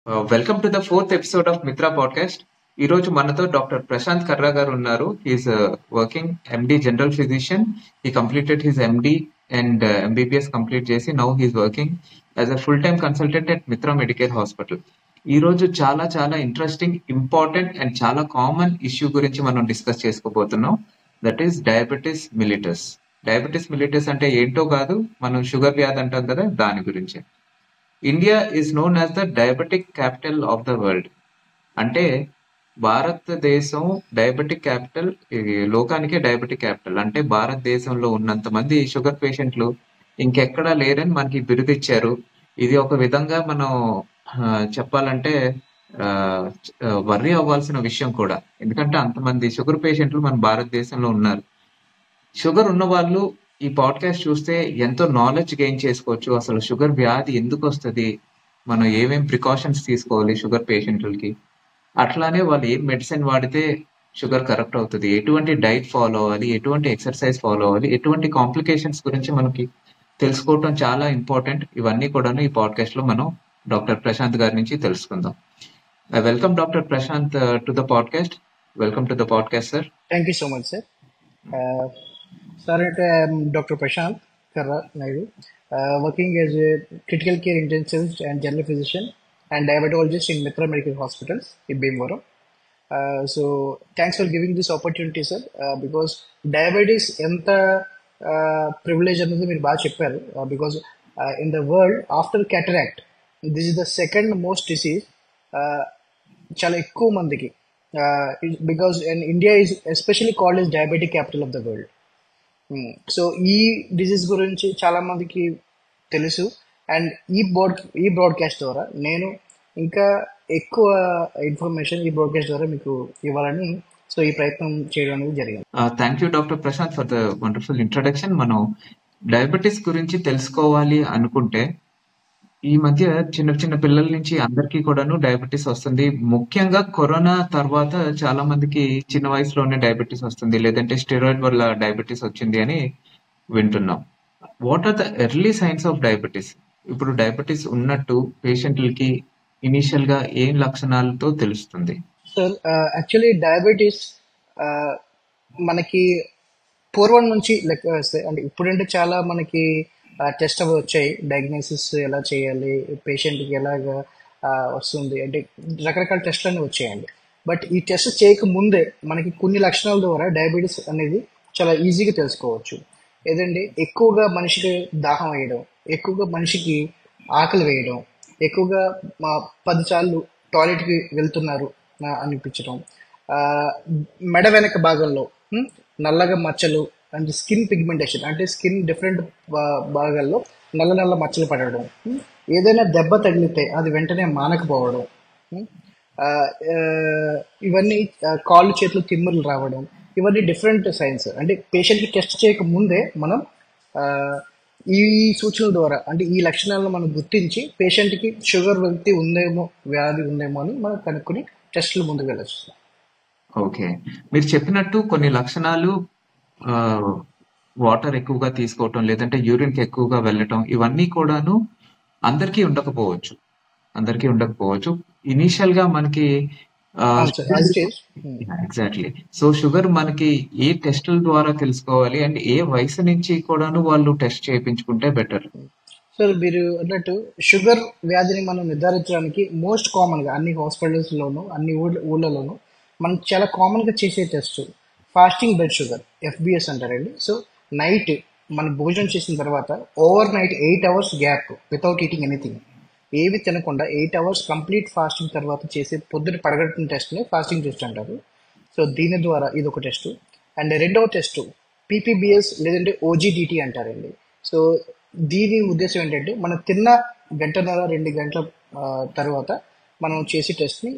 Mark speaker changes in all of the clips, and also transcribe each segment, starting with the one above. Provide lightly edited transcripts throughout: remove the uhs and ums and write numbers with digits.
Speaker 1: Welcome to the fourth episode of Mitra podcast. ఈ రోజు మనతో డాక్టర్ ప్రశాంత్ కర్రా గారు ఉన్నారు. He's working MD general physician. He completed his MD and MBBS complete చేసి now he's working as a full time consultant at Mitra medical hospital. ఈ రోజు చాలా చాలా interesting, important and చాలా కామన్ ఇష్యూ గురించి మనం డిస్కస్ చేసుకోబోతున్నాం. That is diabetes mellitus. Diabetes mellitus అంటే ఏంటో కాదు, మనం షుగర్ వ్యాధి అంటాం కదా, దాని గురించి. India is known as the diabetic capital of the world. అంటే భారతదేశం డయాబెటిక్ క్యాపిటల్, లోకానికే డయాబెటిక్ క్యాపిటల్. అంటే భారతదేశంలో ఉన్నంత మంది షుగర్ పేషెంట్లు ఇంకెక్కడా లేరని మనకి బిరుదిచ్చారు. ఇది ఒక విధంగా మనం చెప్పాలంటే వర్రీ అవ్వాల్సిన విషయం కూడా. ఎందుకంటే అంతమంది షుగర్ పేషెంట్లు మన భారతదేశంలో ఉన్నారు. షుగర్ ఉన్న వాళ్ళు ఈ పాడ్కాస్ట్ చూస్తే ఎంతో నాలెడ్జ్ గెయిన్ చేసుకోవచ్చు. అసలు షుగర్ వ్యాధి ఎందుకు వస్తుంది, మనం ఏమేం ప్రికాషన్స్ తీసుకోవాలి షుగర్ పేషెంట్లకి, అట్లానే వాళ్ళు ఏం మెడిసిన్ వాడితే షుగర్ కరెక్ట్ అవుతుంది, ఎటువంటి డైట్ ఫాలో అవ్వాలి, ఎటువంటి ఎక్సర్సైజ్ ఫాలో అవ్వాలి, ఎటువంటి కాంప్లికేషన్స్ గురించి మనకి తెలుసుకోవటం చాలా ఇంపార్టెంట్. ఇవన్నీ కూడాను ఈ పాడ్కాస్ట్ లో మనం డాక్టర్ ప్రశాంత్ గారి నుంచి తెలుసుకుందాం. Welcome doctor Prashant to the podcast. Welcome to the podcast sir.
Speaker 2: Thank you so much, sir. Sir, I'm Dr. Prashant Karra Naidu, working as a critical care intensivist and general physician and diabetologist in Mitra Medical Hospitals in Bhimavaram. So, thanks for giving this opportunity, sir, because diabetes ఎంత privilege అనేది మీరు బాగా చెప్పారు. Because in the world, after cataract, this is the second most disease. చాలా ఎక్కువ మందికి, because India is especially called is diabetic capital of the world. So ఈ disease గురించి చాలా మందికి తెలుసు. అండ్ ఈ బ్రాడ్కాస్ట్ ద్వారా నేను ఇంకా ఎక్కువ ఇన్ఫర్మేషన్ ఈ బ్రాడ్కాస్ట్ ద్వారా మీకు ఇవ్వాలని ఈ ప్రయత్నం చేయడం అనేది జరిగింది.
Speaker 1: Thank you doctor Prashant for the wonderful introduction. మనం డయాబెటీస్ గురించి తెలుసుకోవాలి అనుకుంటే ఈ మధ్య చిన్న చిన్న పిల్లల నుంచి అందరికీ కూడాను డయాబెటీస్ వస్తుంది. ముఖ్యంగా కరోనా తర్వాత చాలా మందికి చిన్న వయసులోనే డయాబెటీస్ వస్తుంది, లేదంటే స్టెరాయిడ్ వల్ల డయాబెటీస్ వచ్చింది అని వింటున్నాం. What are the early signs of diabetes? ఇప్పుడు డయాబెటీస్ ఉన్నట్టు పేషెంట్లకి ఇనిషియల్ గా ఏం లక్షణాలతో తెలుస్తుంది?
Speaker 2: సార్, యాక్చువల్లీ డయాబెటీస్ మనకి పూర్వం నుంచి లెక్క వేస్తే, అంటే ఇప్పుడంటే చాలా మనకి టెస్ట్ అవి వచ్చాయి, డయాగ్నోసిస్ ఎలా చేయాలి, పేషెంట్కి ఎలాగా వస్తుంది అంటే రకరకాల టెస్ట్లు అన్నీ వచ్చాయండి. బట్ ఈ టెస్ట్ చేయక ముందే మనకి కొన్ని లక్షణాల ద్వారా డయాబెటీస్ అనేది చాలా ఈజీగా తెలుసుకోవచ్చు. ఏదంటే ఎక్కువగా మనిషికి దాహం వేయడం, ఎక్కువగా మనిషికి ఆకలి వేయడం, ఎక్కువగా 10 సార్లు టాయిలెట్కి వెళ్తున్నారు అనిపించడం, మెడ వెనక భాగంలో నల్లగా మచ్చలు అంటే స్కిన్ పిగ్మెంటేషన్, అంటే స్కిన్ డిఫరెంట్ భాగాల్లో నల్ల నల్ల మచ్చలు పడడం, ఏదైనా దెబ్బ తగిలితే అది వెంటనే మానకపోవడం, ఇవన్నీ కాళ్ళు చేతులు తిమ్ములు రావడం, ఇవన్నీ డిఫరెంట్ సైన్స్. అంటే పేషెంట్కి టెస్ట్ చేయక ముందే మనం ఈ సూచనల ద్వారా, అంటే ఈ లక్షణాలను మనం గుర్తించి పేషెంట్కి షుగర్ వ్యక్తి ఉందేమో, వ్యాధి ఉందేమో అని మనం కనుక్కొని టెస్టులు ముందుకు వెళ్ళచ్చు.
Speaker 1: ఓకే, మీరు చెప్పినట్టు కొన్ని లక్షణాలు వాటర్ ఎక్కువగా తీసుకోవటం, లేదంటే యూరిన్ కి ఎక్కువగా వెళ్ళటం, ఇవన్నీ కూడాను అందరికీ ఉండకపోవచ్చు. ఇనీషియల్ గా మనకి ఎగ్జాక్ట్లీ. సో షుగర్ మనకి ఏ టెస్టుల ద్వారా తెలుసుకోవాలి అండ్ ఏ వయసు నుంచి కూడాను వాళ్ళు టెస్ట్ చేయించుకుంటే బెటర్?
Speaker 2: సార్, మీరు అన్నట్టు షుగర్ వ్యాధిని మనం నిర్ధారించడానికి మోస్ట్ కామన్ గా అన్ని హాస్పిటల్స్ లోను, అన్ని ఊళ్ళలోనూ మనం చాలా కామన్ గా చేసే test fasting blood sugar, FBS అంటారండి. సో నైట్ మనం భోజనం చేసిన తర్వాత over night 8 hours gap without eating anything, ఏవి తినకుండా 8 అవర్స్ కంప్లీట్ ఫాస్టింగ్ తర్వాత చేసే పొద్దున పడగట్టిన టెస్ట్ని ఫాస్టింగ్ టెస్ట్ అంటారు. సో దీని ద్వారా ఇది ఒక టెస్ట్. అండ్ రెండవ టెస్ట్ PPBS లేదంటే OGDT అంటారండి. సో దీని ఉద్దేశం ఏంటంటే మనం తిన్న గంటన్నర 2 గంటల తర్వాత మనం చేసే టెస్ట్ని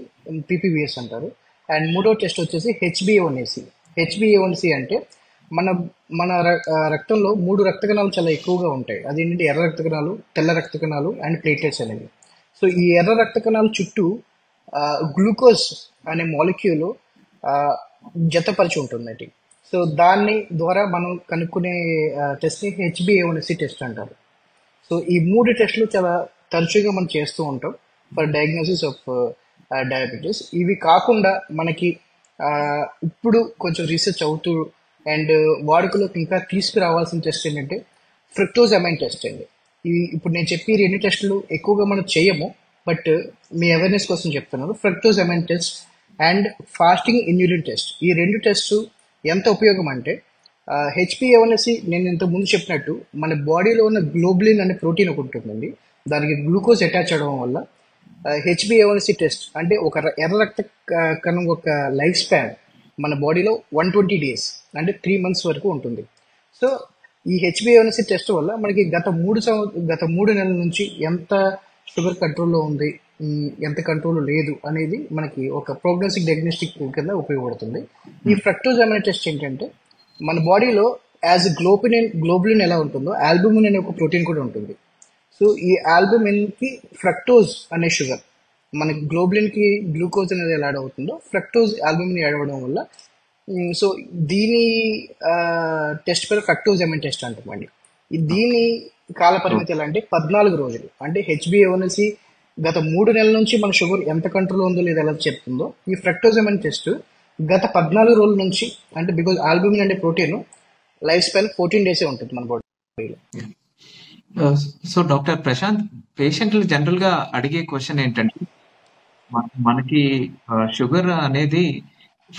Speaker 2: PPBS అంటారు. అండ్ మూడో టెస్ట్ వచ్చేసి HbA1c. HbA1c అంటే మన రక్తంలో 3 రక్త కణాలు చాలా ఎక్కువగా ఉంటాయి. అదేంటంటే ఎర్ర రక్త కణాలు, తెల్ల రక్త కణాలు అండ్ ప్లేట్లెట్స్ అనేవి. సో ఈ ఎర్ర రక్త కణాల చుట్టూ గ్లూకోజ్ అనే మాలిక్యూల్ జతపరిచి ఉంటుందండి. సో దాన్ని ద్వారా మనం కనుక్కునే టెస్ట్ని HbA1c టెస్ట్ అంటారు. సో ఈ 3 టెస్టులు చాలా తరచుగా మనం చేస్తూ ఉంటాం. For diagnosis of diabetes. ఇవి కాకుండా మనకి ఇప్పుడు కొంచెం రీసెర్చ్ అవుతూ అండ్ వాడుకలోకి ఇంకా తీసుకురావాల్సిన టెస్ట్ ఏంటంటే ఫ్రక్టోజ్ అమైన్ టెస్ట్ అండి. ఇప్పుడు నేను చెప్పి 2 టెస్టులు ఎక్కువగా మనం చేయము, బట్ మీ అవేర్నెస్ కోసం చెప్తున్నాను. Fructosamine test and fasting insulin test. ఈ 2 టెస్ట్ ఎంత ఉపయోగం అంటే హెచ్బిఏవన్సి నేను ఇంతకు ముందు చెప్పినట్టు మన బాడీలో ఉన్న గ్లోబులిన్ అనే ప్రోటీన్ ఒకటి ఉంటుందండి. దానికి గ్లూకోజ్ అటాచ్ అవడం వల్ల హెచ్బిఏవన్సి టెస్ట్ అంటే ఒక ఎర్ర రక్త కణం ఒక లైఫ్ స్పాన్ మన బాడీలో 120 days అంటే 3 months వరకు ఉంటుంది. సో ఈ హెచ్బిఏవన్సి టెస్ట్ వల్ల మనకి గత 3 నెలల నుంచి ఎంత షుగర్ కంట్రోల్లో ఉంది, ఎంత కంట్రోల్ లేదు అనేది మనకి ఒక ప్రోగ్నోస్టిక్ డయాగ్నోస్టిక్ కింద ఉపయోగపడుతుంది. ఈ ఫ్రక్టోజ్ అమైన్ టెస్ట్ ఏంటంటే మన బాడీలో యాజ్ గ్లోబులిన్ ఎలా ఉంటుందో ఆల్బుమిన్ అనే ఒక ప్రోటీన్ కూడా ఉంటుంది. సో ఈ ఆల్బుమిన్కి ఫ్రక్టోజ్ అనే షుగర్, మనకి గ్లోబులిన్కి గ్లూకోజ్ అనేది ఎలా యాడ్ అవుతుందో ఫ్రక్టోజ్ ఆల్బుమిన్ యాడ్ అవ్వడం వల్ల సో దీని టెస్ట్ పేరు ఫ్రక్టోజ్ అమైన్ టెస్ట్ అంటామండి. దీని కాల పరిమితి ఎలా అంటే 14 రోజులు. అంటే హెచ్బిఏవన్సి గత 3 నెలల నుంచి మన షుగర్ ఎంత కంట్రోల్ ఉందో లేదా ఎలా చెప్తుందో ఈ ఫ్రక్టోజ్ అమైన్ టెస్ట్ గత 14 రోజుల నుంచి, అంటే బికాజ్ ఆల్బుమిన్ అనే ప్రోటీన్ లైఫ్ స్పాన్ 14 days ఉంటుంది మన బాడీలో.
Speaker 1: సో డాక్టర్ ప్రశాంత్, పేషెంట్లు జనరల్ గా అడిగే క్వశ్చన్ ఏంటంటే మనకి షుగర్ అనేది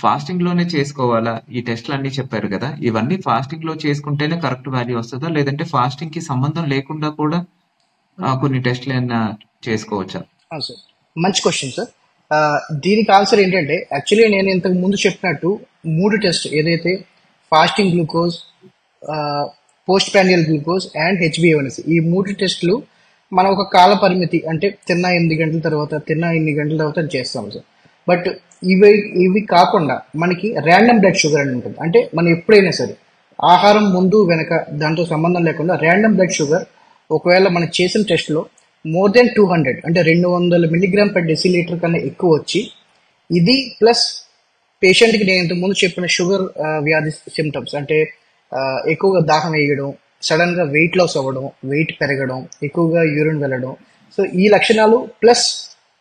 Speaker 1: ఫాస్టింగ్ లోనే చేసుకోవాలా? ఈ టెస్ట్లు అన్ని చెప్పారు కదా, ఇవన్నీ ఫాస్టింగ్ లో చేసుకుంటేనే కరెక్ట్ వాల్యూ వస్తుందా, లేదంటే ఫాస్టింగ్ కి సంబంధం లేకుండా కూడా కొన్ని టెస్ట్లు ఏమైనా చేసుకోవచ్చా?
Speaker 2: సార్, మంచి క్వశ్చన్ సార్. దీనికి ఆన్సర్ ఏంటంటే యాక్చువల్లీ నేను ఇంతకు ముందు చెప్పినట్టు 3 టెస్ట్ ఏదైతే fasting glucose, post prandial glucose and హెచ్బిఏవన్సి, ఈ 3 టెస్టులు మనం ఒక కాల పరిమితి అంటే తిన్న 8 గంటల తర్వాత, తిన్న 8 గంటల తర్వాత చేస్తాం సార్. బట్ ఇవి కాకుండా మనకి ర్యాండమ్ బ్లడ్ షుగర్ అని ఉంటుంది. అంటే మనం ఎప్పుడైనా సరే ఆహారం ముందు వెనక దాంతో సంబంధం లేకుండా ర్యాండమ్ బ్లడ్ షుగర్ ఒకవేళ మనం చేసిన టెస్ట్లో మోర్ దెన్ 200 అంటే 200 mg/dL కన్నా ఎక్కువ వచ్చి, ఇది ప్లస్ పేషెంట్కి నేను ఇంతకుముందు చెప్పిన షుగర్ వ్యాధి సిమ్టమ్స్ అంటే ఎక్కువగా దాహం వేయడం, సడన్గా వెయిట్ లాస్ అవ్వడం, వెయిట్ పెరగడం, ఎక్కువగా యూరిన్ వెళ్ళడం, సో ఈ లక్షణాలు ప్లస్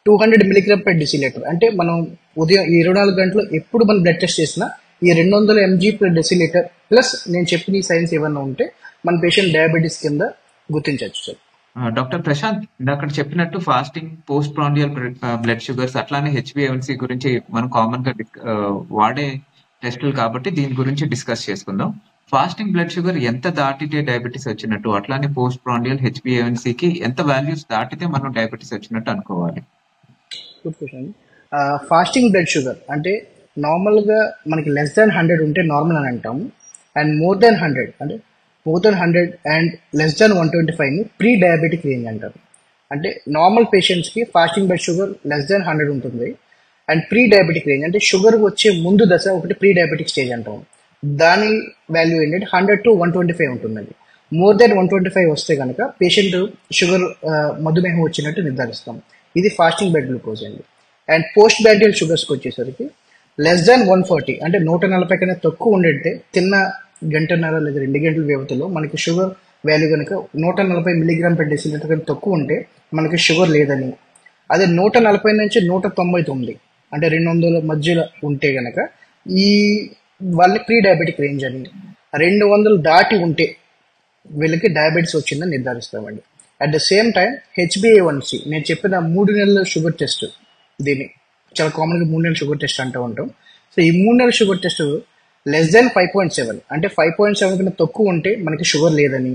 Speaker 2: 200 mg/dL అంటే మనం ఉదయం 24 గంటలు ఎప్పుడు మనం బ్లడ్ టెస్ట్ చేసినా ఈ 200 mg/dL ప్లస్ నేను చెప్పిన ఈ సైన్స్ ఏమన్నా ఉంటే మన పేషెంట్ డయాబెటీస్ కింద గుర్తించవచ్చు సార్.
Speaker 1: డాక్టర్ ప్రశాంత్, అక్కడ చెప్పినట్టు fasting, post prandial blood sugars, అట్లానే హెచ్బిఏవన్సి గురించి మనం కామన్ గా వాడే టెస్టులు కాబట్టి దీని గురించి డిస్కస్ చేసుకుందాం. ఫాస్టింగ్ బ్లడ్ షుగర్ ఎంత దాటితే డయాబెటీస్ వచ్చినట్టు, అట్లానే పోస్ట్ ప్రాండియల్ హెచ్బిఏవన్సికి ఎంత వాల్యూస్ దాటితే మనం డయాబెటీస్ వచ్చినట్టు అనుకోవాలి?
Speaker 2: Good question. Fasting blood sugar అంటే నార్మల్గా మనకి లెస్ దాన్ 100 ఉంటే నార్మల్ అని అంటాము, and more than 100 and less than 125ని ప్రీ డయాబెటిక్ రేంజ్ అంటారు. అంటే నార్మల్ పేషెంట్స్కి fasting blood sugar less than 100 ఉంటుంది, అండ్ ప్రీ డయాబెటిక్ రేంజ్ అంటే షుగర్ వచ్చే ముందు దశ ఒకటి ప్రీ డయాబెటిక్ స్టేజ్ అంటాము. దాని వాల్యూ ఏంటంటే 100 to 125 ఉంటుందండి. మోర్ దాన్ 125 వస్తే కనుక పేషెంట్ షుగర్ మధుమేహం వచ్చినట్టు నిర్ధారిస్తాం. ఇది ఫాస్టింగ్ బ్లడ్ గ్లూకోజ్ అండి. అండ్ పోస్ట్ బ్రాండియల్ షుగర్స్కి వచ్చేసరికి లెస్ దాన్ 140 అంటే 140 కన్నా తక్కువ ఉండే తిన్న గంటన్నర లేదా 2 గంటల వ్యవధిలో మనకి షుగర్ వాల్యూ కనుక 140 mg/dL కన్నా తక్కువ ఉంటే మనకి షుగర్ లేదని, అదే 140 నుంచి 199 అంటే 200 మధ్యలో ఉంటే కనుక ఈ వాళ్ళని ప్రీ డయాబెటిక్ రేంజ్ అని, 200 దాటి ఉంటే వీళ్ళకి డయాబెటీస్ వచ్చిందని నిర్ధారిస్తామండి. అట్ ద సేమ్ టైం హెచ్బిఏవన్సి నేను చెప్పిన 3 నెలల షుగర్ టెస్ట్, దీన్ని చాలా కామన్గా 3 నెలల షుగర్ టెస్ట్ అంటూ ఉంటాం. సో ఈ 3 నెలల షుగర్ టెస్ట్ లెస్ దాన్ 5.7 అంటే 5.7 కన్నా తక్కువ ఉంటే మనకి షుగర్ లేదని,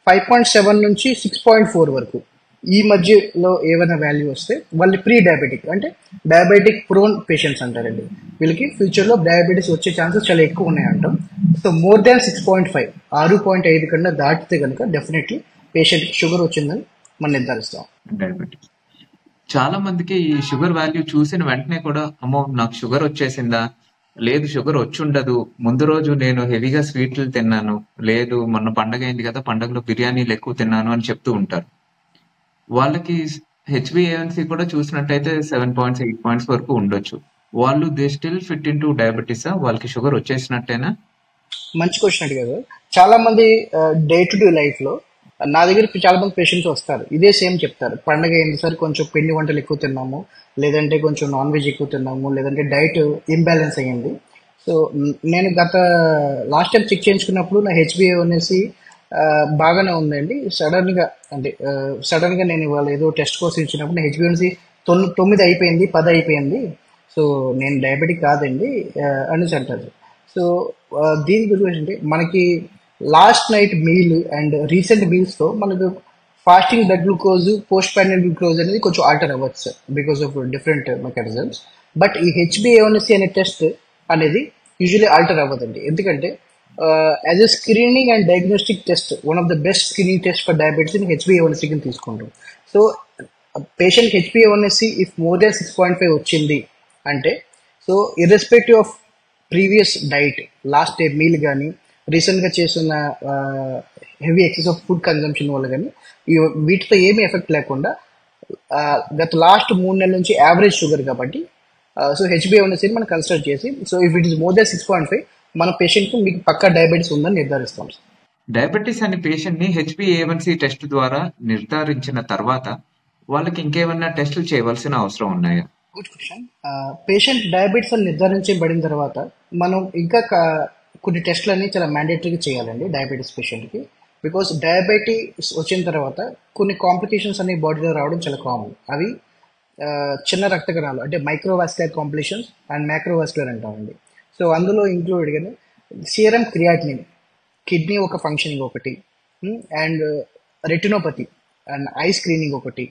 Speaker 2: 5.7 నుంచి 6.4 వరకు ఈ మధ్యలో ఏమైనా వాల్యూ వస్తే వాళ్ళు ప్రీ డయాబెటిక్ అంటే డయాబెటిక్ ప్రోన్ పేషెంట్స్ అంటారండి. వీళ్ళకి ఫ్యూచర్లో డయాబెటీస్ వచ్చే ఛాన్సెస్ చాలా ఎక్కువ ఉన్నాయి అంటాం. సో మోర్ దాన్ 6.5 6.5 కన్నా దాటితే కనుక డెఫినెట్లీ పేషెంట్కి షుగర్ వచ్చిందని మనం నిర్ధారిస్తాం.
Speaker 1: డయాబెటీస్ చాలా మందికి ఈ షుగర్ వాల్యూ చూసిన వెంటనే కూడా అమ్మో నాకు షుగర్ వచ్చేసిందా, లేదు షుగర్ వచ్చుండదు, ముందు రోజు నేను హెవీగా స్వీట్లు తిన్నాను, లేదు మొన్న పండగ అయింది కదా పండగలో బిర్యానీలు ఎక్కువ తిన్నాను అని చెప్తూ ఉంటారు. వాళ్ళకి హెచ్బిఏవన్సి కూడా చూసినట్టయితే 7 points 8 points వరకు ఉండొచ్చు. వాళ్ళు they still fit in to diabetes, వాళ్ళకి షుగర్ వచ్చేసినట్టేనా?
Speaker 2: మంచి క్వశ్చన్ అడిగారు. చాలా మంది డే టు డే లైఫ్ లో నా దగ్గర చాలా మంది పేషెంట్స్ వస్తారు, ఇదే సేమ్ చెప్తారు. పండగ అయింది సార్, కొంచెం పిండి వంటలు ఎక్కువ తిన్నాము, లేదంటే కొంచెం నాన్ వెజ్ ఎక్కువ తిన్నాము, లేదంటే డైట్ ఇంబ్యాలెన్స్ అయ్యింది. సో నేను లాస్ట్ టైం చెక్ చేయించుకున్నప్పుడు నా హెచ్బిఏ అనేసి బాగానే ఉందండి. సడన్ గా నేను ఇవాళ ఏదో టెస్ట్ కోసం ఇచ్చినప్పుడు నా హెచ్బిఎన్సి 9 అయిపోయింది, 10 అయిపోయింది. సో నేను డయాబెటిక్ కాదండి అనేసి అంటారు. సో దీని గురించి అంటే మనకి last night meal and recent మీల్స్తో మనకు fasting blood glucose, post prandial glucose అనేది కొంచెం ఆల్టర్ అవ్వచ్చు sir, because of different mechanisms. But ఈ హెచ్బిఏవన్సీ అనే టెస్ట్ అనేది యూజువల్లీ ఆల్టర్ అవ్వదండి. ఎందుకంటే as a screening and diagnostic test, one of the best screening test for diabetes హెచ్బిఏవన్సీ కింద తీసుకుంటాం. సో పేషెంట్ హెచ్బిఏవన్సీ ఇఫ్ మోర్ దాన్ 6.5 వచ్చింది అంటే, so irrespective of previous diet, last day meal కానీ రీసెంట్గా చేస్తున్న heavy excess of food consumption వల్ల కానీ వీటితో ఏమీ ఎఫెక్ట్ లేకుండా గత లాస్ట్ 3 నెలల నుంచి యావరేజ్ షుగర్ కాబట్టి సో హెచ్బిఏవన్సీ మనం కన్సిడర్ చేసి, so if it is more than 6.5 మన పేషెంట్కి మీకు పక్కా డయాబెటీస్ ఉందని నిర్ధారిస్తాం.
Speaker 1: డయాబెటీస్ అనే పేషెంట్ ని హెచ్బిఏవన్సీ టెస్ట్ ద్వారా నిర్ధారించిన తర్వాత వాళ్ళకి ఇంకేమైనా టెస్టులు చేయవలసిన అవసరం ఉన్నాయా?
Speaker 2: Good question. పేషెంట్ డయాబెటీస్ అని నిర్ధారించబడిన తర్వాత మనం ఇంకా కొన్ని టెస్టులన్నీ చాలా మ్యాండేటరీగా చేయాలండి డయాబెటీస్ పేషెంట్కి. బికాస్ డయాబెటీస్ వచ్చిన తర్వాత కొన్ని కాంప్లికేషన్స్ అనేవి బాడీలో రావడం చాలా కామన్. అవి చిన్న రక్త కణాలు అంటే మైక్రోవాస్కులర్ కాంప్లికేషన్స్ అండ్ మ్యాక్రోవాస్కులర్ అంటామండి. సో అందులో ఇంక్లూడెడ్గానే సీరం క్రియాటినిన్, కిడ్నీ ఒక ఫంక్షనింగ్ ఒకటి, and retinopathy and eye screening ఒకటి,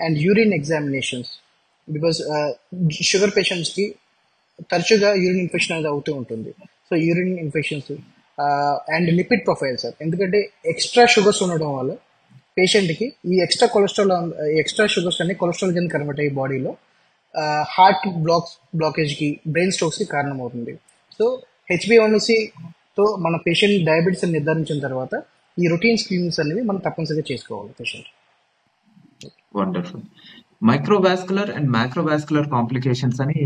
Speaker 2: and urine examinations. Because sugar పేషెంట్స్కి తరచుగా యూరిన్ ఇన్ఫెక్షన్ అనేది అవుతూ ఉంటుంది. So urine infections and lipid profile sir, ఎందుకంటే ఎక్స్ట్రా షుగర్స్ ఉండడం వల్ల పేషెంట్కి ఈ ఎక్స్ట్రా షుగర్స్ అన్ని కొలెస్ట్రాల్ కింద కన్వర్ట్ అయ్యి బాడీలో హార్ట్ బ్లాకేజ్కి, బ్రెయిన్ స్ట్రోక్స్కి కారణమవుతుంది. సో హెచ్బిఏవన్సీతో మన పేషెంట్ డయాబెటీస్ అని నిర్ధారించిన తర్వాత ఈ రొటీన్ స్క్రీనింగ్స్ అనేవి మనం తప్పనిసరిగా చేసుకోవాలి patient.
Speaker 1: Wonderful. Microvascular and macrovascular complications అని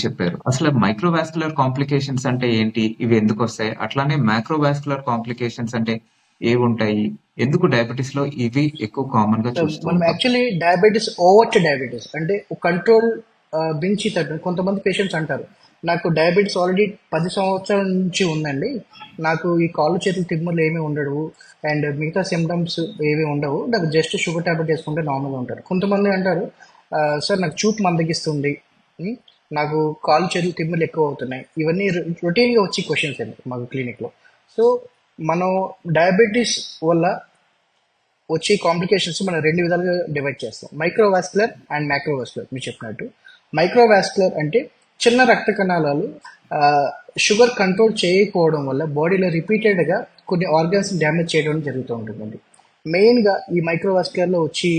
Speaker 1: చెప్పారు. అసలు మైక్రోవాస్కులర్ కాంప్లికేషన్స్ అంటే ఏంటి, ఇవి ఎందుకు వస్తాయి, అట్లానే మ్యాక్రోవాస్కులర్ కాంప్లికేషన్స్ అంటే ఏవి ఉంటాయి, ఎందుకు డయాబెటీస్ లో ఇవి ఎక్కువ కామన్ గా చూస్తాం?
Speaker 2: మనం యాక్చువల్లీ డయాబెటీస్ ఓవర్ట్ డయాబెటీస్ అంటే కంట్రోల్ మించి కొంతమంది పేషెంట్స్ అంటారు, నాకు డయాబెటీస్ ఆల్రెడీ 10 సంవత్సరాల నుంచి ఉందండి, నాకు ఈ కాళ్ళు చేతులు తిమ్ములు ఏమీ ఉండవు అండ్ మిగతా సిమ్టమ్స్ ఏవి ఉండవు, నాకు జస్ట్ షుగర్ టాబ్లెట్ వేసుకుంటే నార్మల్గా ఉంటారు. కొంతమంది అంటారు సార్ నాకు చూపు మందగిస్తుంది, నాకు కాళ్ళు చేతులు తిమ్ములు ఎక్కువ అవుతున్నాయి. ఇవన్నీ రొటీన్గా వచ్చి క్వశ్చన్స్ అండి మాకు క్లినిక్లో. సో మనం డయాబెటీస్ వల్ల వచ్చే కాంప్లికేషన్స్ మనం 2 విధాలుగా డివైడ్ చేస్తాం, మైక్రోవాస్కులర్ అండ్ మ్యాక్రోవాస్కులర్. మీరు చెప్పినట్టు మైక్రోవాస్కులర్ అంటే చిన్న రక్త కణాలు షుగర్ కంట్రోల్ చేయకపోవడం వల్ల బాడీలో రిపీటెడ్గా కొన్ని ఆర్గాన్స్ డ్యామేజ్ చేయడం జరుగుతూ ఉంటుందండి. మెయిన్గా ఈ మైక్రోవాస్కులర్లో వచ్చి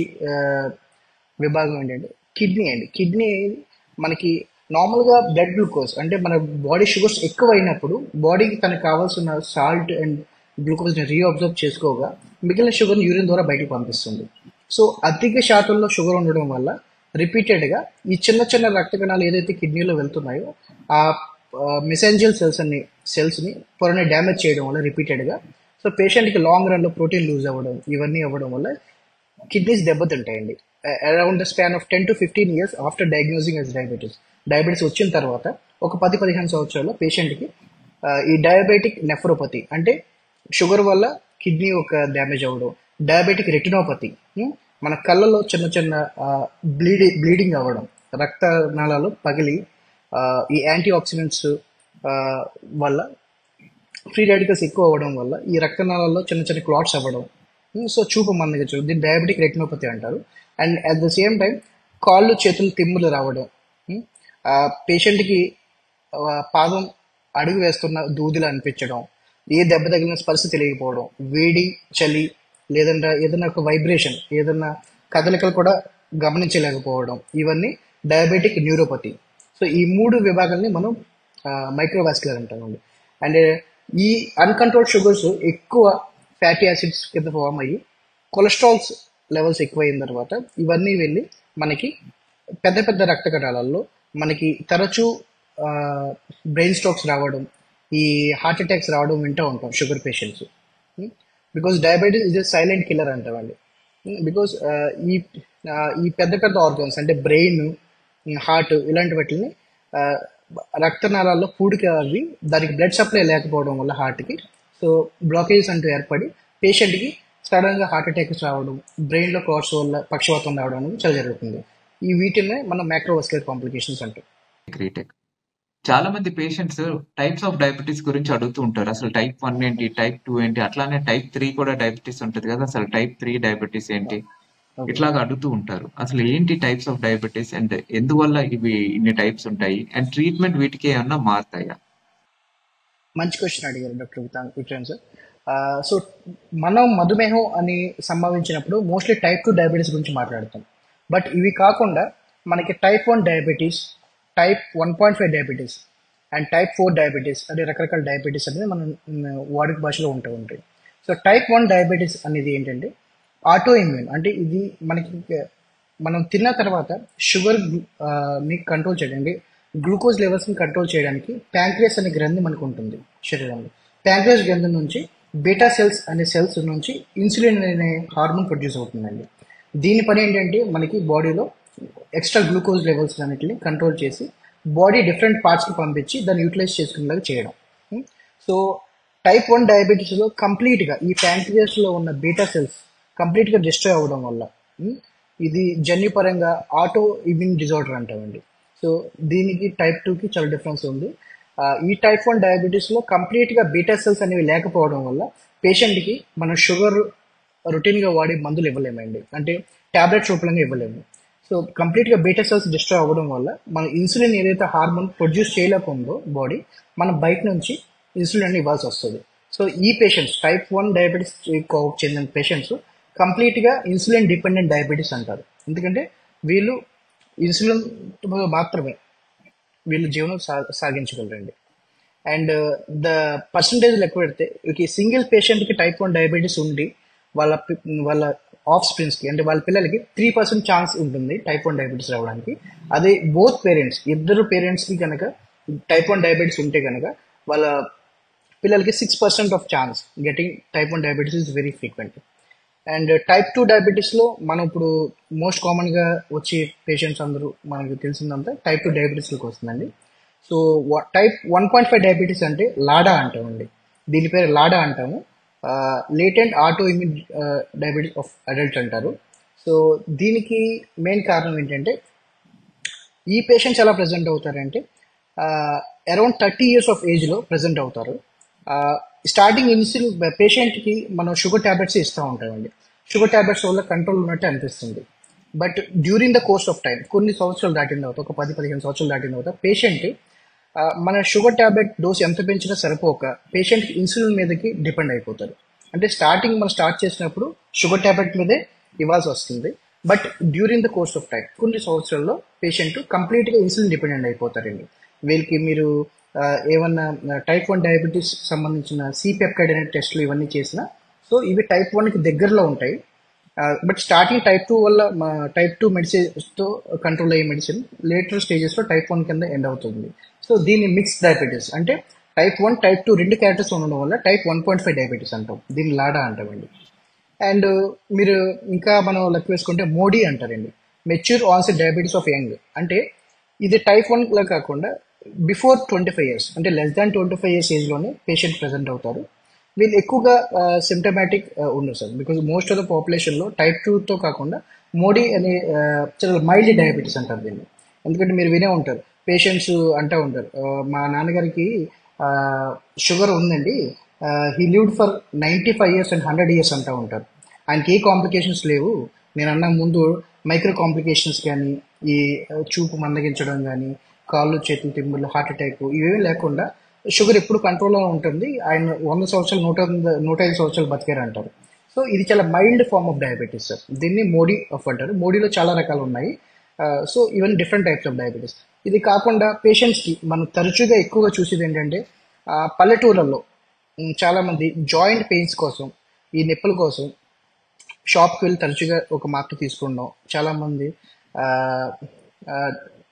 Speaker 2: విభాగం ఏంటంటే కిడ్నీ అండి. కిడ్నీ మనకి నార్మల్గా బ్లడ్ గ్లూకోజ్ అంటే మన బాడీ షుగర్స్ ఎక్కువ అయినప్పుడు బాడీకి తనకు కావాల్సిన సాల్ట్ అండ్ గ్లూకోజ్ని రీఅబ్జర్వ్ చేసుకోగా మిగిలిన షుగర్ని యూరిన్ ద్వారా బయటకు పంపిస్తుంది. సో అధిక శాతంలో షుగర్ ఉండడం వల్ల రిపీటెడ్గా ఈ చిన్న చిన్న రక్త కణాలు ఏదైతే కిడ్నీలో వెళ్తున్నాయో ఆ మెసెంజర్ సెల్స్ని పొరని డ్యామేజ్ చేయడం వల్ల రిపీటెడ్గా సో పేషెంట్కి లాంగ్ రన్లో ప్రోటీన్ లూజ్ అవ్వడం ఇవన్నీ అవ్వడం వల్ల కిడ్నీస్ దెబ్బతింటాయండి. Around the span of 10 to 15 years after diagnosing as diabetes వచ్చిన తర్వాత ఒక 10-15 సంవత్సరాల్లో పేషెంట్కి ఈ డయాబెటిక్ నెఫ్రోపతి అంటే షుగర్ వల్ల కిడ్నీ ఒక డ్యామేజ్ అవ్వడం, డయాబెటిక్ రెటినోపతి మన కళ్ళలో చిన్న చిన్న బ్లీడింగ్ అవ్వడం, రక్త నాళాలు పగిలి ఈ యాంటీ ఆక్సిడెంట్స్ వల్ల ఫ్రీ రాడికల్స్ ఎక్కువ అవ్వడం వల్ల ఈ రక్తనాళాల్లో చిన్న చిన్న క్లాట్స్ అవ్వడం, సో చూపు మందగా చూపు, దీన్ని డయాబెటిక్ రెటినోపతి అంటారు. And at the same time కాళ్ళు చేతులు తిమ్ములు రావడం, పేషెంట్కి పాదం అడుగు వేస్తున్న దూదిలా అనిపించడం, ఏ దెబ్బ తగిలిన స్పర్శ తెలియకపోవడం, వేడి చలి లేదంటే ఏదైనా ఒక వైబ్రేషన్ ఏదైనా కదలికలు కూడా గమనించలేకపోవడం, ఇవన్నీ డయాబెటిక్ న్యూరోపతి. సో ఈ 3 విభాగాల్ని మనం మైక్రోవాస్కులర్ అంటామండి. అండ్ ఈ అన్కంట్రోల్డ్ షుగర్స్ ఎక్కువ ఫ్యాటీ యాసిడ్స్ కింద ఫామ్ అయ్యి కొలెస్ట్రాల్స్ లెవెల్స్ ఎక్కువైన తర్వాత ఇవన్నీ వెళ్ళి మనకి పెద్ద పెద్ద రక్త కణాలలో మనకి తరచూ బ్రెయిన్ స్ట్రోక్స్ రావడం, ఈ హార్ట్ అటాక్స్ రావడం వింటూ ఉంటాం sugar patients. Because diabetes is a silent killer అంటామండి. బికాస్ ఈ ఈ పెద్ద పెద్ద ఆర్గన్స్ అంటే బ్రెయిన్, హార్ట్ ఇలాంటి వాటిని రక్తనాళాల్లో పూడిక అవి దానికి బ్లడ్ సప్లై లేకపోవడం వల్ల హార్ట్కి సో బ్లాకేజెస్ అంటూ ఏర్పడి పేషెంట్కి సడన్గా హార్ట్ అటాక్స్ రావడం, బ్రెయిన్లో క్లాట్స్ వల్ల పక్షవాతం రావడం అనేది చాలా జరుగుతుంది. ఈ వీటినే మనం మైక్రోవాస్కులర్ కాంప్లికేషన్స్ అంటాం.
Speaker 1: గ్రేట్. చాలా మంది పేషెంట్స్ టైప్స్ ఆఫ్ డయాబెటీస్ గురించి అడుగుతూ ఉంటారు. అసలు టైప్ 1 ఏంటి, టైప్ 2 ఏంటి, అట్లానే టైప్ 3 కూడా డయాబెటీస్ ఉంటుంది కదా, అసలు టైప్ 3 డయాబెటీస్ ఏంటి, ఇట్లాగా అడుగుతూ ఉంటారు. అసలు ఏంటి టైప్స్ ఆఫ్ డయాబెటీస్ అండ్ ఎందువల్ల ఇవి ఇన్ని టైప్స్ ఉంటాయి అండ్ ట్రీట్మెంట్ వీటికి ఏమన్నా మారుతాయా?
Speaker 2: మంచి క్వశ్చన్ అడిగారు డాక్టర్ విక్రాంత్ సార్. సో మనం మధుమేహం అని సంభవించినప్పుడు మోస్ట్లీ టైప్ 2 డయాబెటీస్ గురించి మాట్లాడతాం. బట్ ఇవి కాకుండా మనకి type 1 diabetes, type 1.5 diabetes and type 4 diabetes అంటే రకరకాల డయాబెటీస్ అనేది మనం వాడుక భాషలో ఉంటూ ఉంటాయి. సో టైప్ 1 డయాబెటీస్ అనేది ఏంటంటే ఆటో ఇమ్యూన్, అంటే ఇది మనకి మనం తిన్న తర్వాత షుగర్ ని కంట్రోల్ చేయడానికి, గ్లూకోజ్ లెవెల్స్ని కంట్రోల్ చేయడానికి ప్యాంక్రియాస్ అనే గ్రంథి మనకు ఉంటుంది శరీరంలో. ప్యాంక్రియాస్ గ్రంథి నుంచి బీటా సెల్స్ అనే సెల్స్ నుంచి ఇన్సులిన్ అనే హార్మోన్ ప్రొడ్యూస్ అవుతుందండి. దీని పని ఏంటంటే మనకి బాడీలో ఎక్స్ట్రా గ్లూకోజ్ లెవెల్స్ అన్నిటిని కంట్రోల్ చేసి బాడీ డిఫరెంట్ పార్ట్స్కి పంపించి దాన్ని యూటిలైజ్ చేసుకునేలాగా చేయడం. సో టైప్ 1 డయాబెటీస్లో కంప్లీట్గా ఈ ప్యాంక్రియాస్లో ఉన్న బీటా సెల్స్ కంప్లీట్గా డిస్ట్రాయ్ అవ్వడం వల్ల ఇది జన్యుపరంగా ఆటో ఇమ్యూన్ డిజార్డర్ అంటామండి. సో దీనికి టైప్ 2కి చాలా డిఫరెన్స్ ఉంది. ఈ టైప్ 1 డయాబెటీస్లో కంప్లీట్గా బీటా సెల్స్ అనేవి లేకపోవడం వల్ల పేషెంట్కి మనం షుగర్ రొటీన్గా వాడే మందులు ఇవ్వలేమండి, అంటే ట్యాబ్లెట్స్ రూపంగా ఇవ్వలేము. సో కంప్లీట్గా బీటా సెల్స్ డిస్ట్రాయ్ అవ్వడం వల్ల మన ఇన్సులిన్ ఏదైతే హార్మోన్ ప్రొడ్యూస్ చేయలేకుందో బాడీ, మనం బయట నుంచి ఇన్సులిన్ అని ఇవ్వాల్సి వస్తుంది. సో ఈ పేషెంట్స్ టైప్ 1 డయాబెటీస్ చెందిన పేషెంట్స్ కంప్లీట్గా ఇన్సులిన్ డిపెండెంట్ డయాబెటీస్ అంటారు. ఎందుకంటే వీళ్ళు ఇన్సులిన్ మాత్రమే వీళ్ళు జీవనం సాగించగలరండి. అండ్ ద పర్సంటేజ్ లెక్క పెడితే సింగిల్ పేషెంట్కి టైప్ 1 డయాబెటీస్ ఉండి వాళ్ళ ఆఫ్ స్ప్రింగ్స్కి అంటే వాళ్ళ పిల్లలకి 3% ఛాన్స్ ఉంటుంది టైప్ 1 డయాబెటీస్ రావడానికి. అదే బోత్ పేరెంట్స్, ఇద్దరు పేరెంట్స్కి కనుక టైప్ 1 డయాబెటీస్ ఉంటే కనుక వాళ్ళ పిల్లలకి 6% of chance getting type 1 diabetes is very frequent. And type 2 డయాబెటీస్లో మనం ఇప్పుడు మోస్ట్ కామన్గా వచ్చే పేషెంట్స్ అందరూ మనకు తెలిసిందంతా టైప్ 2 డయాబెటీస్లోకి వస్తుందండి. సో టైప్ 1.5 డయాబెటీస్ అంటే లాడా అంటామండి, దీని పేరు లాడా అంటాము. Latent auto immune diabetes of adult అంటారు. సో దీనికి మెయిన్ కారణం ఏంటంటే ఈ పేషెంట్స్ ఎలా ప్రజెంట్ అవుతారంటే అరౌండ్ 30 years ఆఫ్ ఏజ్లో ప్రజెంట్ అవుతారు. స్టార్టింగ్ ఇన్సులిన్ పేషెంట్కి మనం షుగర్ ట్యాబ్లెట్స్ ఇస్తూ ఉంటామండి. షుగర్ ట్యాబ్లెట్స్ వల్ల కంట్రోల్ ఉన్నట్టు అనిపిస్తుంది. But during the course of time, కొన్ని సంవత్సరాలు దాటిన తర్వాత, ఒక 10-15 సంవత్సరాలు దాటిన తర్వాత పేషెంట్ మన షుగర్ ట్యాబ్లెట్ డోస్ ఎంత పెంచినా సరిపోక పేషెంట్కి ఇన్సులిన్ మీదకి డిపెండ్ అయిపోతారు. అంటే స్టార్టింగ్ మనం స్టార్ట్ చేసినప్పుడు షుగర్ ట్యాబ్లెట్ మీదే ఇవ్వాల్సి వస్తుంది. But during the course of time కొన్ని సంవత్సరాల్లో పేషెంట్ కంప్లీట్గా ఇన్సులిన్ డిపెండెంట్ అయిపోతారండి. వీళ్ళకి మీరు ఏమన్నా టైప్ 1 డయాబెటీస్ సంబంధించిన సిపెప్టైడ్ అనే టెస్టులు ఇవన్నీ చేసినా సో ఇవి టైప్ 1కి దగ్గరలో ఉంటాయి. బట్ స్టార్టింగ్ టైప్ 2 వల్ల టైప్ 2 మెడిసిన్స్తో కంట్రోల్ అయ్యే మెడిసిన్ లేటర్ స్టేజెస్లో టైప్ 1 కింద ఎండ్ అవుతుంది. సో దీన్ని మిక్స్ డయాబెటీస్ అంటే టైప్ 1 టైప్ 2 రెండు క్యారెక్టర్స్ ఉండడం వల్ల టైప్ 1.5 డయాబెటీస్ అంటాం, దీన్ని లాడా అంటామండి. అండ్ మీరు ఇంకా మనం లెక్క వేసుకుంటే మోడీ అంటారండి, mature onset diabetes of young. అంటే ఇది టైప్ 1లా కాకుండా బిఫోర్ 25 years అంటే లెస్ దాన్ 25 years ఏజ్లోనే పేషెంట్ ప్రజెంట్ అవుతారు. వీళ్ళు ఎక్కువగా సిమ్టమాటిక్ ఉండరు sir, because most of the పాపులేషన్లో టైప్ 2తో కాకుండా మోడీ అనే చాలా మైల్డ్ డయాబెటీస్ అంటారు దీన్ని. ఎందుకంటే మీరు వినే ఉంటారు, పేషెంట్స్ అంటూ ఉంటారు, మా నాన్నగారికి షుగర్ ఉందండి, he lived for 95 years and 100 years అంటూ ఉంటారు. ఆయనకి ఏ కాంప్లికేషన్స్ లేవు, నేను అన్న ముందు మైక్రో కాంప్లికేషన్స్ కానీ ఈ చూపు మందగించడం కానీ కాళ్ళు చేతులు తిమ్ముళ్ళు హార్ట్ అటాక్ ఇవేమీ లేకుండా షుగర్ ఎప్పుడు కంట్రోల్లో ఉంటుంది, ఆయన 100 సంవత్సరాలు 105 సంవత్సరాలు బతికారు అంటారు. సో ఇది చాలా mild form of diabetes sir, దీన్ని మోడీ ఆఫ్ అంటారు. మోడీలో చాలా రకాలు ఉన్నాయి. సో ఇవన్నీ డిఫరెంట్ టైప్స్ ఆఫ్ డయాబెటీస్. ఇది కాకుండా పేషెంట్స్కి మనం తరచుగా ఎక్కువగా చూసేది ఏంటంటే పల్లెటూళ్ళల్లో చాలామంది జాయింట్ పెయిన్స్ కోసం, ఈ నొప్పుల కోసం షాప్కి వెళ్ళి తరచుగా ఒక మాత్ర తీసుకుంటాం. చాలామంది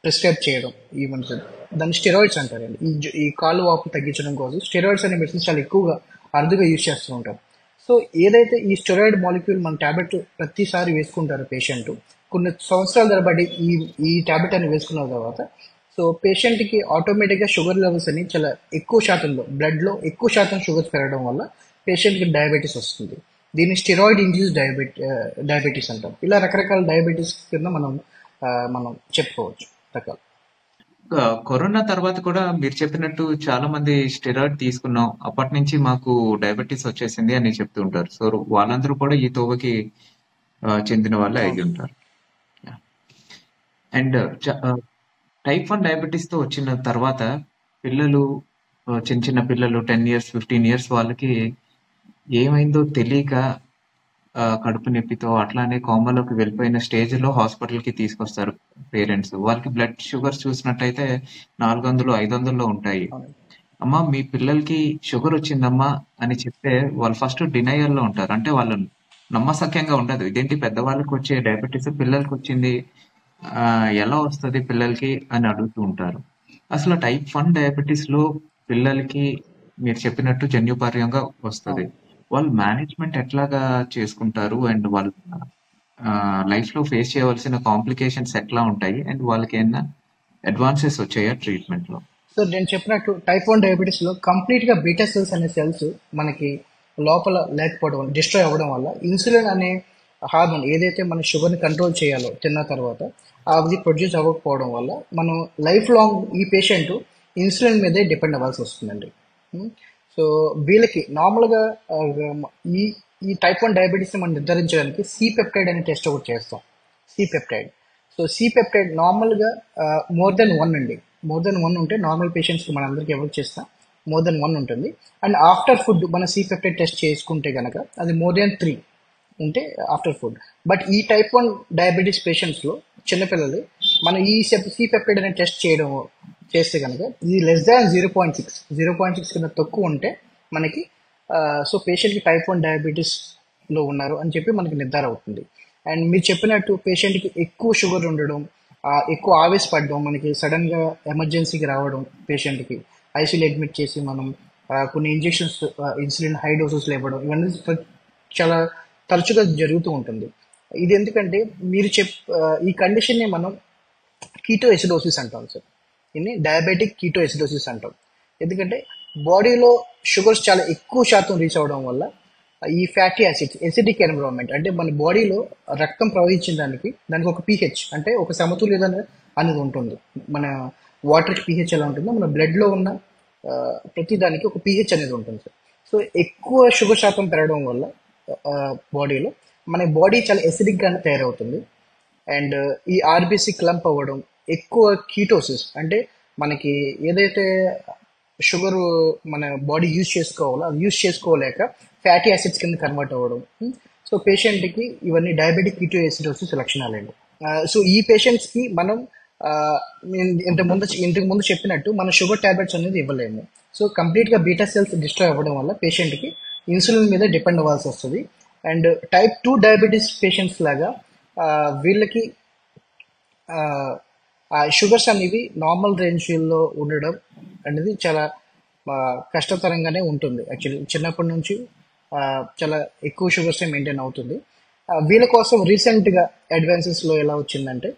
Speaker 2: ప్రిస్క్రైబ్ చేయడం ఈ మెడిసిన్, దాన్ని స్టెరాయిడ్స్ అంటారండి. ఈ కాళ్ళు వాపు తగ్గించడం కోసం స్టెరాయిడ్స్ అనే మెడిసిన్స్ చాలా ఎక్కువగా అరుదుగా యూజ్ చేస్తూ ఉంటారు. సో ఏదైతే ఈ స్టెరాయిడ్ మాలిక్యూల్ మన ట్యాబ్లెట్ ప్రతిసారి వేసుకుంటారు పేషెంట్, కొన్ని సంవత్సరాల తరబడి ఈ ట్యాబ్లెట్ అని వేసుకున్న తర్వాత సో పేషెంట్కి ఆటోమేటిక్గా షుగర్ లెవెల్స్ అని చాలా ఎక్కువ శాతంలో బ్లడ్లో ఎక్కువ శాతం షుగర్స్ పెరగడం వల్ల పేషెంట్కి డయాబెటీస్ వస్తుంది. దీన్ని స్టెరాయిడ్ ఇండ్యూస్ డయాబెటీస్ అంటాం. ఇలా రకరకాల డయాబెటీస్ కింద మనం చెప్పుకోవచ్చు రకాలు.
Speaker 1: కరోనా తర్వాత కూడా మీరు చెప్పినట్టు చాలా మంది స్టెరాయిడ్ తీసుకున్నాం, అప్పటి నుంచి మాకు డయాబెటీస్ వచ్చేసింది అని చెప్తూ ఉంటారు. సో వాళ్ళందరూ కూడా ఈ తోవకి చెందిన వాళ్ళే అయి ఉంటారు. అండ్ టైప్ 1 డయాబెటీస్ తో వచ్చిన తర్వాత పిల్లలు, చిన్న చిన్న పిల్లలు 10 years 15 years వాళ్ళకి ఏమైందో తెలియక కడుపు నొప్పితో అట్లానే కోమాలోకి వెళ్ళిపోయిన స్టేజ్ లో హాస్పిటల్ కి తీసుకొస్తారు పేరెంట్స్. వాళ్ళకి బ్లడ్ షుగర్స్ చూసినట్టయితే 400 500లో ఉంటాయి. అమ్మా మీ పిల్లలకి షుగర్ వచ్చిందమ్మా అని చెప్తే వాళ్ళు ఫస్ట్ డినయల్ లో ఉంటారు. అంటే వాళ్ళు నమ్మసక్యంగా ఉండదు, ఇదేంటి పెద్దవాళ్ళకి వచ్చే డయాబెటీస్ పిల్లలకి వచ్చింది, ఎలా వస్తుంది పిల్లలకి అని అడుగుతూ ఉంటారు. అసలు టైప్ 1 డయాబెటీస్ లో పిల్లలకి మీరు చెప్పినట్టు జన్యుపర్యంగా వస్తుంది. వాళ్ళు మేనేజ్మెంట్ ఎట్లాగా చేసుకుంటారు అండ్ వాళ్ళు లైఫ్ లో ఫేస్ చేయవలసిన కాంప్లికేషన్స్ ఎట్లా ఉంటాయి అండ్ వాళ్ళకి ఏమైనా అడ్వాన్సెస్ వచ్చాయా ట్రీట్మెంట్ లో?
Speaker 2: సో నేను చెప్పినట్టు టైప్ 1 డయాబెటీస్లో కంప్లీట్గా బీటా సెల్స్ అనే సెల్స్ మనకి లోపల లేకపోవడం వల్ల, డిస్ట్రాయ్ అవ్వడం వల్ల ఇన్సులిన్ అనే హార్మోన్ ఏదైతే మన షుగర్ని కంట్రోల్ చేయాలో తిన్న తర్వాత అది ప్రొడ్యూస్ అవ్వకపోవడం వల్ల మనం లైఫ్ లాంగ్ ఈ పేషెంట్ ఇన్సులిన్ మీదే డిపెండ్ అవ్వాల్సి వస్తుందండి. సో వీళ్ళకి నార్మల్గా ఈ ఈ టైప్ 1 డయాబెటీస్ని మనం నిర్ధారించడానికి సి పెప్టైడ్ అనే టెస్ట్ ఒకటి చేస్తాం. C peptide. So C peptide నార్మల్గా మోర్ దెన్ 1 అండి. మోర్ దెన్ 1 ఉంటే నార్మల్ పేషెంట్స్కి మన అందరికి ఎవరు చేస్తాం మోర్ దెన్ 1 ఉంటుంది. అండ్ ఆఫ్టర్ ఫుడ్ మన సి పెప్టైడ్ టెస్ట్ చేసుకుంటే కనుక అది మోర్ దెన్ 3 ఉంటే ఆఫ్టర్ ఫుడ్. బట్ ఈ టైప్ 1 డయాబెటీస్ పేషెంట్స్లో చిన్నపిల్లలు మనం ఈ సి పెప్టైడ్ అనే టెస్ట్ చేస్తే కనుక ఇది లెస్ దాన్ 0.6 కన్నా తక్కువ ఉంటే మనకి సో పేషెంట్కి టైప్ 1 డయాబెటీస్లో ఉన్నారు అని చెప్పి మనకి నిర్ధారణ అవుతుంది. అండ్ మీరు చెప్పినట్టు పేషెంట్కి ఎక్కువ షుగర్ ఉండడం, ఎక్కువ ఆవేశపడడం, మనకి సడన్గా ఎమర్జెన్సీకి రావడం, పేషెంట్కి ఐసీయూలో అడ్మిట్ చేసి మనం కొన్ని ఇంజెక్షన్స్ ఇన్సులిన్ హై డోసెస్లో ఇవ్వడం, ఇవన్నీ చాలా తరచుగా జరుగుతూ ఉంటుంది. ఇది ఎందుకంటే మీరు ఈ కండిషన్ని మనం కీటో ఎసిడోసిస్ అంటాం సార్. దీన్ని డయాబెటిక్ కీటో ఎసిడోసిస్ అంటాం. ఎందుకంటే బాడీలో షుగర్స్ చాలా ఎక్కువ శాతం రీచ్ అవ్వడం వల్ల ఈ ఫ్యాటీ యాసిడ్స్ ఎసిడిక్ ఎన్విరాన్మెంట్ అంటే మన బాడీలో రక్తం ప్రవహించడానికి దానికి ఒక పీహెచ్ అంటే ఒక సమతుల్యత అనేది ఉంటుంది. మన వాటర్కి పీహెచ్ ఎలా ఉంటుందో మన బ్లడ్లో ఉన్న ప్రతి దానికి ఒక పీహెచ్ అనేది ఉంటుంది సార్. సో ఎక్కువ షుగర్ శాతం పెరగడం వల్ల బాడీలో మన బాడీ చాలా ఎసిడిక్గా తయారవుతుంది. అండ్ ఈ ఆర్బీసీ క్లంప్ అవ్వడం, ఎక్కువ కీటోసిస్ అంటే మనకి ఏదైతే షుగర్ మన బాడీ యూజ్ చేసుకోవాలో అది యూజ్ చేసుకోలేక ఫ్యాటీ యాసిడ్స్ కింద కన్వర్ట్ అవ్వడం. సో పేషెంట్కి ఇవన్నీ డయాబెటిక్ కీటో ఎసిడోసిస్ లక్షణాలండి. సో ఈ పేషెంట్స్కి మనం ఇంతకు ముందు చెప్పినట్టు మన షుగర్ ట్యాబ్లెట్స్ అనేది ఇవ్వలేము. సో కంప్లీట్గా బీటా సెల్స్ డిస్ట్రాయ్ అవ్వడం వల్ల పేషెంట్కి ఇన్సులిన్ మీద డిపెండ్ అవ్వాల్సి వస్తుంది. అండ్ టైప్ 2 డయాబెటీస్ పేషెంట్స్ లాగా వీళ్ళకి షుగర్స్ అనేవి నార్మల్ రేంజ్లో ఉండడం అనేది చాలా కష్టతరంగానే ఉంటుంది. యాక్చువల్లీ చిన్నప్పటి నుంచి చాలా ఎక్కువ షుగర్సే మెయింటైన్ అవుతుంది. వీళ్ళ కోసం రీసెంట్గా అడ్వాన్సెస్లో ఎలా వచ్చిందంటే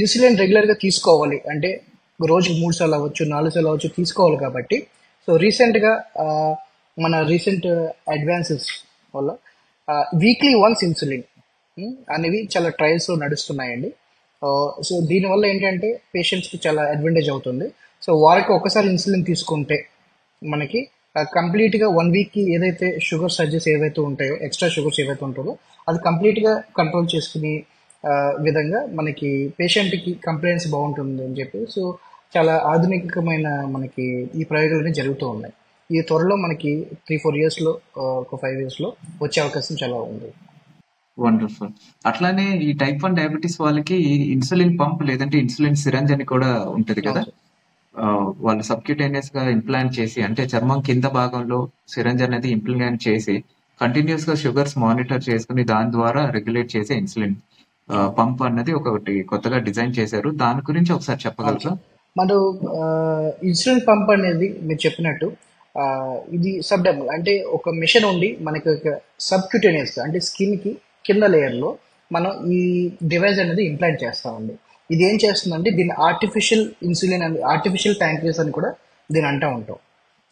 Speaker 2: ఇన్సులిన్ రెగ్యులర్గా తీసుకోవాలి అంటే రోజుకి 3 సార్లు అవ్వచ్చు 4 సార్లు అవ్వచ్చు తీసుకోవాలి. కాబట్టి సో రీసెంట్గా మన రీసెంట్ అడ్వాన్సెస్ వల్ల వీక్లీ వన్స్ ఇన్సులిన్ అనేవి చాలా ట్రయల్స్లో నడుస్తున్నాయండి. సో దీనివల్ల ఏంటంటే పేషెంట్స్కి చాలా అడ్వాంటేజ్ అవుతుంది. సో వారికి ఒకసారి ఇన్సులిన్ తీసుకుంటే మనకి కంప్లీట్గా 1 వీక్కి ఏదైతే షుగర్ సర్జెస్ ఏవైతే ఉంటాయో ఎక్స్ట్రా షుగర్స్ ఏవైతే ఉంటాయో అది కంప్లీట్గా కంట్రోల్ చేసుకునే విధంగా మనకి పేషెంట్కి కంప్లైంట్స్ బాగుంటుంది అని చెప్పి సో చాలా ఆధునికమైన మనకి ఈ ప్రయోగాలు జరుగుతూ ఉన్నాయి. ఈ త్వరలో మనకి 3-4 yearsలో ఒక 5 yearsలో వచ్చే అవకాశం చాలా ఉంది.
Speaker 1: వండర్ఫుల్. అట్లానే ఈ టైప్ 1 డయాబెటీస్ వాళ్ళకి ఇన్సులిన్ పంప్ లేదంటే ఇన్సులిన్ సిరంజ్ అని కూడా ఉంటది కదా, వాళ్ళు సబ్క్యూటేనియస్ గా ఇంప్లాంట్ చేసి అంటే చర్మం కింద భాగంలో సిరంజ్ అనేది ఇంప్లాంట్ చేసి కంటిన్యూస్ గా షుగర్స్ మానిటర్ చేసుకుని దాని ద్వారా రెగ్యులేట్ చేసే ఇన్సులిన్ పంప్ అన్నది ఒకటి కొత్తగా డిజైన్ చేశారు. దాని గురించి ఒకసారి చెప్పగలరా?
Speaker 2: మనం ఇన్సులిన్ పంప్ అనేది మీరు చెప్పినట్టు ఇది సబ్డర్మల్ అంటే ఒక మిషన్ ఉండి మనకి ఒక సబ్క్యూటేనియస్ అంటే స్కిన్ కి కింద లేయర్లో మనం ఈ డివైస్ అనేది ఇంప్లాంట్ చేస్తామండి. ఇది ఏం చేస్తుందంటే దీన్ని ఆర్టిఫిషియల్ ఇన్సులిన్ అని ఆర్టిఫిషియల్ ప్యాంక్రియాస్ అని కూడా దీని అంటూ ఉంటాం.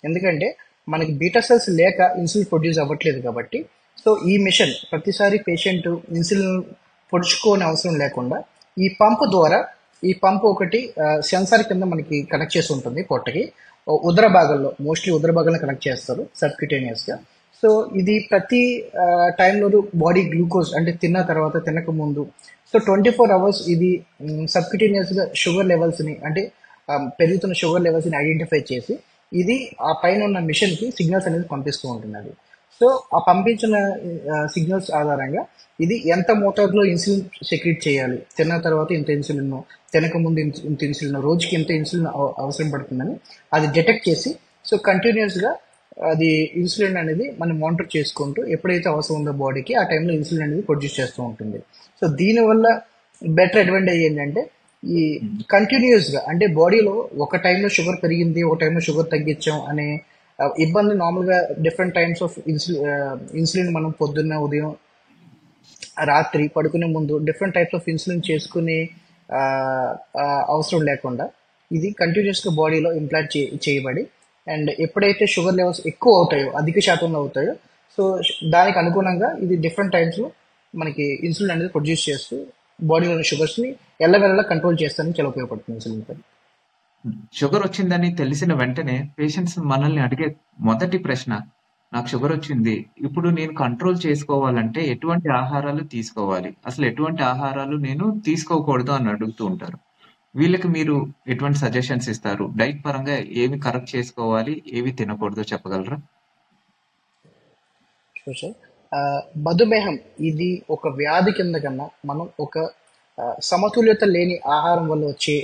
Speaker 2: ఎందుకంటే మనకి బీటా సెల్స్ లేక ఇన్సులిన్ ప్రొడ్యూస్ అవ్వట్లేదు కాబట్టి, సో ఈ మిషన్ ప్రతిసారి పేషెంట్ ఇన్సులిన్ పొడుచుకోని అవసరం లేకుండా ఈ పంప్ ద్వారా, ఈ పంప్ ఒకటి సెన్సార్ కింద మనకి కనెక్ట్ చేసి ఉంటుంది పొట్టకి, ఉదర భాగంలో మోస్ట్లీ ఉదర భాగంలో కనెక్ట్ చేస్తారు సబ్క్యూటేనియస్ గా. సో ఇది ప్రతి టైంలో బాడీ గ్లూకోజ్ అంటే తిన్న తర్వాత తినక ముందు సో 24 hours ఇది సబ్క్యూటేనియస్ గా షుగర్ లెవెల్స్ ని అంటే పెరుగుతున్న షుగర్ లెవెల్స్ ని ఐడెంటిఫై చేసి ఇది ఆ పైన ఉన్న మిషన్ కి సిగ్నల్స్ అనేది పంపిస్తూ ఉంటుంది అది. సో ఆ పంపించిన సిగ్నల్స్ ఆధారంగా ఇది ఎంత మోతాదులో ఇన్సులిన్ సెక్రీట్ చేయాలి, తిన్న తర్వాత ఇంత ఇన్సులిన్, తినక ముందు ఇంత ఇన్సులిన్, రోజుకి ఇంత ఇన్సులిన్ అవసరం పడుతుందని అది డిటెక్ట్ చేసి సో కంటిన్యూస్ గా అది ఇన్సులిన్ అనేది మనం మానిటర్ చేసుకుంటూ ఎప్పుడైతే అవసరం ఉందో బాడీకి ఆ టైంలో ఇన్సులిన్ అనేది ప్రొడ్యూస్ చేస్తూ ఉంటుంది. సో దీనివల్ల బెటర్ అడ్వాంటేజ్ ఏంటంటే ఈ కంటిన్యూస్ గా అంటే బాడీలో ఒక టైంలో షుగర్ పెరిగింది, ఒక టైంలో షుగర్ తగ్గించాం అనే ఇబ్బంది నార్మల్గా డిఫరెంట్ టైమ్స్ ఆఫ్ ఇన్సులిన్ మనం పొద్దున్న, ఉదయం, రాత్రి పడుకునే ముందు డిఫరెంట్ టైప్స్ ఆఫ్ ఇన్సులిన్ చేసుకునే అవసరం లేకుండా ఇది కంటిన్యూస్గా బాడీలో ఇంప్లాంట్ చేయబడి అండ్ ఎప్పుడైతే షుగర్ లెవెల్స్ ఎక్కువ అవుతాయో, అధిక శాతంలో అవుతాయో, సో దానికి అనుగుణంగా ఇది డిఫరెంట్ టైమ్స్లో మనకి ఇన్సులిన్ అనేది ప్రొడ్యూస్ చేస్తూ బాడీలోని షుగర్స్ని ఎల్లవెల్లలా కంట్రోల్ చేస్తానికి చాలా ఉపయోగపడుతుంది ఇన్సులిన్ పై.
Speaker 1: షుగర్ వచ్చిందని తెలిసిన వెంటనే పేషెంట్స్ మనల్ని అడిగే మొదటి ప్రశ్న, నాకు షుగర్ వచ్చింది, ఇప్పుడు నేను కంట్రోల్ చేసుకోవాలంటే ఎటువంటి ఆహారాలు తీసుకోవాలి, అసలు ఎటువంటి ఆహారాలు నేను తీసుకోకూడదు అని అడుగుతూ ఉంటారు. వీళ్ళకి మీరు ఎటువంటి సజెషన్స్ ఇస్తారు? డైట్ పరంగా ఏవి కరెక్ట్ చేసుకోవాలి, ఏవి తినకూడదు చెప్పగలరా?
Speaker 2: మధుమేహం ఇది ఒక వ్యాధి కింద కన్నా మనం ఒక సమతుల్యత లేని ఆహారం వల్ల వచ్చే